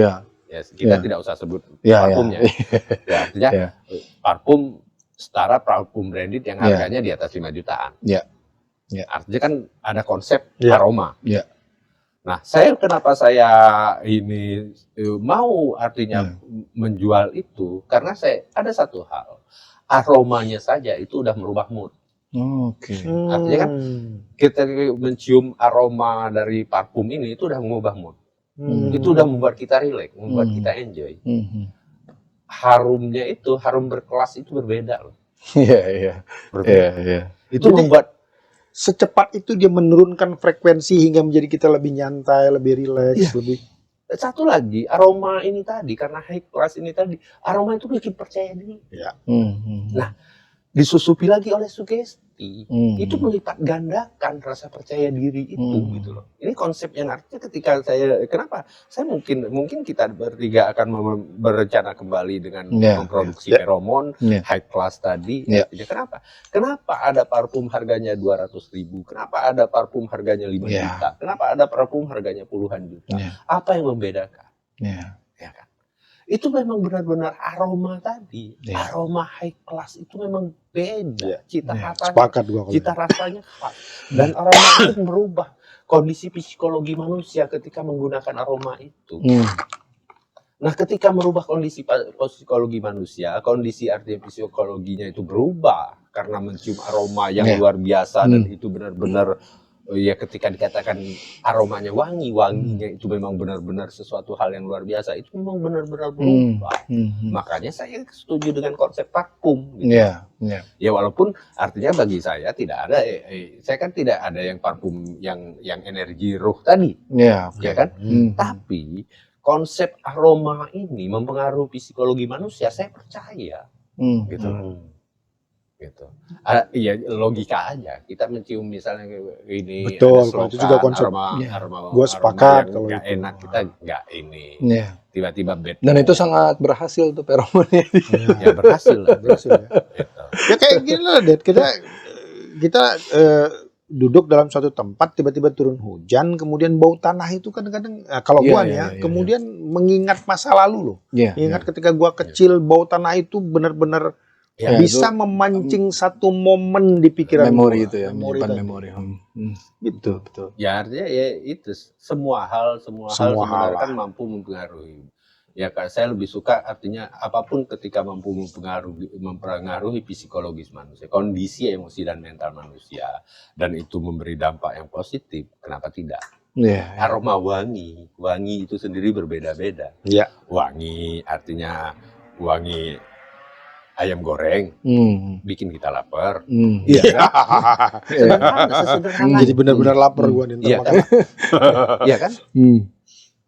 Ya, kita tidak usah sebut parfumnya. Ya, artinya parfum setara parfum branded yang harganya di atas 5 jutaan. Artinya kan ada konsep aroma. Nah, kenapa saya ini mau artinya menjual itu karena ada satu hal. Aromanya saja itu udah merubah mood. Artinya kan kita mencium aroma dari parfum ini itu udah mengubah mood. Itu udah membuat kita relax, membuat kita enjoy. harumnya itu, harum berkelas itu berbeda loh. Iya, iya. Berbeda. Iya, iya. Itu Jadi, membuat secepat itu dia menurunkan frekuensi hingga menjadi kita lebih nyantai, lebih rileks, lebih satu lagi aroma ini tadi, karena high class ini tadi, aroma itu bikin percaya diri. Nah, disusupi lagi oleh sugesti, itu melipat gandakan rasa percaya diri itu gitu loh. Ini konsep yang artinya ketika kenapa saya mungkin kita bertiga akan berencana kembali dengan memproduksi feromon high class tadi. Artinya kenapa ada parfum harganya 200.000, kenapa ada parfum harganya 5 juta, kenapa ada parfum harganya puluhan juta, apa yang membedakan? Ya kan? Itu memang benar-benar aroma tadi, aroma high class itu memang beda, cita rasanya khas, dan aroma itu merubah kondisi psikologi manusia ketika menggunakan aroma itu. Nah, ketika merubah kondisi psikologi manusia, kondisi artinya psikologinya itu berubah karena mencium aroma yang luar biasa dan itu benar-benar ya ketika dikatakan aromanya wanginya itu memang benar-benar sesuatu hal yang luar biasa, itu memang benar-benar berubah. Makanya saya setuju dengan konsep parfum gitu. Ya walaupun artinya bagi saya tidak ada saya kan tidak ada yang parfum yang energi ruh tadi. Ya kan? Tapi konsep aroma ini mempengaruhi psikologi manusia, saya percaya. Gitu. Gitu. Iya, logika aja. Kita mencium misalnya ini, betul, itu juga konsep. Aroma gue sepakat kalau nggak itu enak, kita nggak ini. Tiba-tiba bed. Dan itu sangat berhasil tuh feromonnya. Ya berhasil lah. Berhasil ya. Gitu. Ya kayak gini lah, Dad. Kita duduk dalam suatu tempat, tiba-tiba turun hujan, kemudian bau tanah itu kadang-kadang, kalau gua kemudian mengingat masa lalu loh. Ingat ketika gua kecil, bau tanah itu benar-benar bisa memancing satu momen di pikiran memori gua. itu ya, menyimpan memori. Betul. Ya artinya ya itu semua hal sebenarnya kan mampu mempengaruhi. Ya saya lebih suka artinya apapun ketika mampu mempengaruhi psikologis manusia, kondisi emosi dan mental manusia, dan itu memberi dampak yang positif, kenapa tidak? Aroma wangi itu sendiri berbeda-beda. Wangi artinya wangi ayam goreng bikin kita lapar. Sesederhana. Jadi benar-benar lapar gua nih. Iya kan?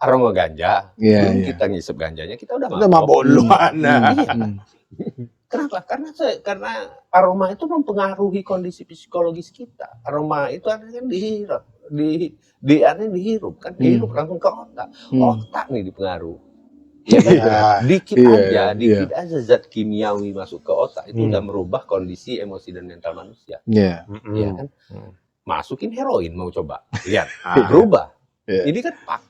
Aroma ganja, kita ngisep ganjanya kita udah mabok duluan. Kenapa? Karena aroma itu mempengaruhi kondisi psikologis kita. Aroma itu artinya dihirup, dihirup kan, dihirup langsung ke otak. Otak nih dipengaruhi. Dikit aja zat kimiawi masuk ke otak itu udah merubah kondisi emosi dan mental manusia. Iya kan? Masukin heroin mau coba, lihat berubah. Ini kan fakta.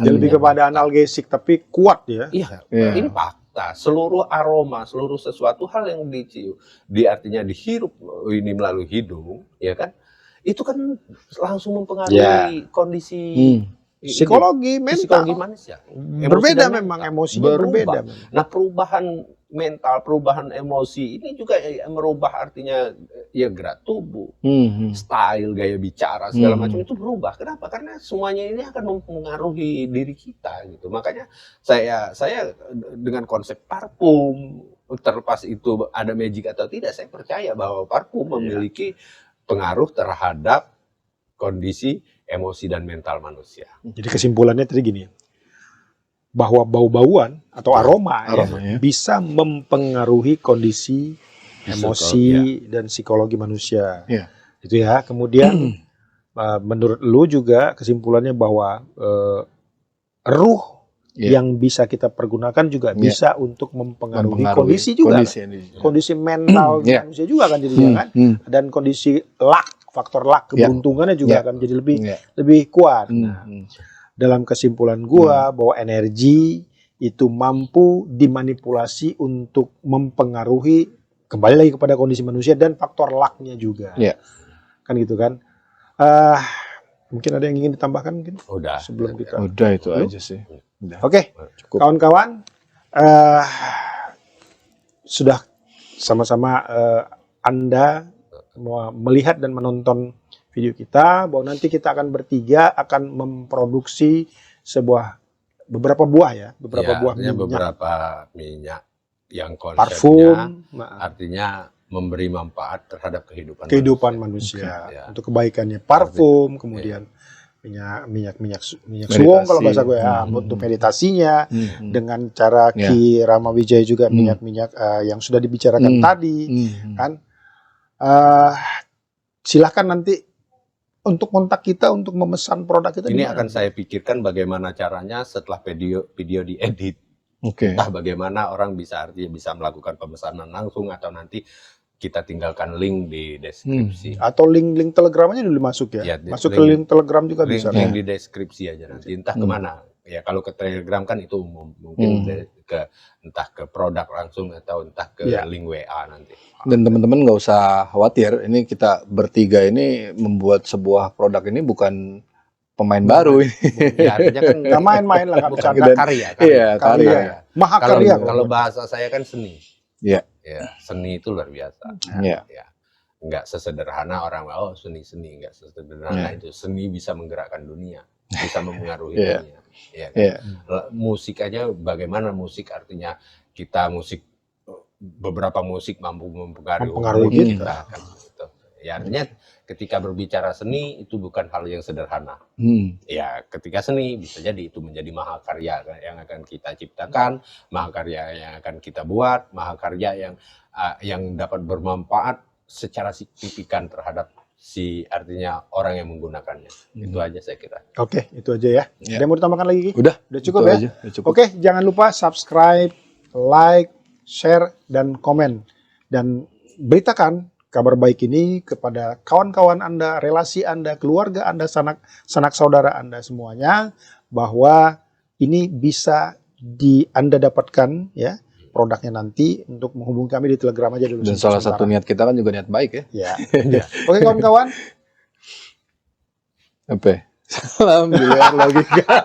Lebih kepada analgesik tapi kuat ya. Iya, ini fakta. Seluruh aroma, seluruh sesuatu hal yang dicium, artinya dihirup ini melalui hidung, ya kan? Itu kan langsung mempengaruhi kondisi psikologi mental manusia. Berbeda memang, emosinya berbeda. Nah, perubahan mental, perubahan emosi ini juga merubah artinya ya gerak tubuh, style, gaya bicara segala macam itu berubah. Kenapa? Karena semuanya ini akan mempengaruhi diri kita gitu. Makanya saya dengan konsep parfum, terlepas itu ada magic atau tidak, saya percaya bahwa parfum memiliki pengaruh terhadap kondisi emosi dan mental manusia. Jadi kesimpulannya tadi gini, bahwa bau-bauan atau aroma bisa mempengaruhi kondisi emosi dan psikologi manusia. Itu ya. Kemudian menurut lu juga kesimpulannya bahwa ruh yang bisa kita pergunakan juga bisa untuk mempengaruhi kondisi juga. Kondisi mental manusia juga kan jadinya kan. Dan kondisi luck, faktor luck, keberuntungannya juga akan menjadi lebih kuat. Nah, dalam kesimpulan gua bahwa energi itu mampu dimanipulasi untuk mempengaruhi, kembali lagi kepada kondisi manusia dan faktor luck-nya juga. Kan gitu kan. Mungkin ada yang ingin ditambahkan mungkin? Udah. Sebelum kita. Udah itu aja sih. Oke, kawan-kawan, sudah sama-sama Anda melihat dan menonton video kita, bahwa nanti kita akan bertiga akan memproduksi beberapa buah minyak. Beberapa minyak yang konsepnya parfum, artinya memberi manfaat terhadap kehidupan manusia Ya. untuk kebaikannya. Parfum, kemudian minyak suwong kalau bahasa gue ya, untuk meditasinya dengan cara Ki Rama Wijaya juga minyak-minyak yang sudah dibicarakan tadi kan. Silahkan nanti untuk kontak kita untuk memesan produk kita. Ini akan saya pikirkan bagaimana caranya setelah video diedit. Entah bagaimana orang bisa melakukan pemesanan langsung atau nanti kita tinggalkan link di deskripsi. Atau link Telegramnya dulu masuk ya. Masuk ke link Telegram juga bisa. Link di deskripsi aja nanti. Entah kemana. Ya kalau ke Telegram kan itu umum. Mungkin entah ke produk langsung atau entah ke link WA nanti. Dan teman-teman nggak usah khawatir. Ini kita bertiga ini membuat sebuah produk ini bukan pemain baru ini. Ya, artinya kan nggak main-main lah, nggak bercanda. Karya. Iya, karya. Mahakarya. Kalau bahasa saya kan seni. Iya. Ya, seni itu luar biasa. Iya. Ya. Enggak sesederhana orang seni enggak sesederhana itu. Seni bisa menggerakkan dunia, bisa mempengaruhi dunia. Ya, kan? Musik aja bagaimana musik artinya beberapa musik mampu mempengaruhi kita kan gitu. Ya artinya ketika berbicara seni itu bukan hal yang sederhana. Ya ketika seni bisa jadi itu menjadi mahakarya yang akan kita ciptakan, mahakarya yang akan kita buat, mahakarya yang dapat bermanfaat secara signifikan terhadap artinya orang yang menggunakannya. Itu aja saya kira. Oke, itu aja ya. Ada yang mau ditambahkan lagi? Udah cukup ya. Oke, jangan lupa subscribe, like, share, dan komen. Dan beritakan kabar baik ini kepada kawan-kawan Anda, relasi Anda, keluarga Anda, sanak saudara Anda semuanya, bahwa ini bisa Anda dapatkan ya produknya nanti. Untuk menghubungi kami di Telegram aja dulu. Dan salah satu niat kita kan juga niat baik ya. Ya. Oke kawan-kawan. Salam biliar logika.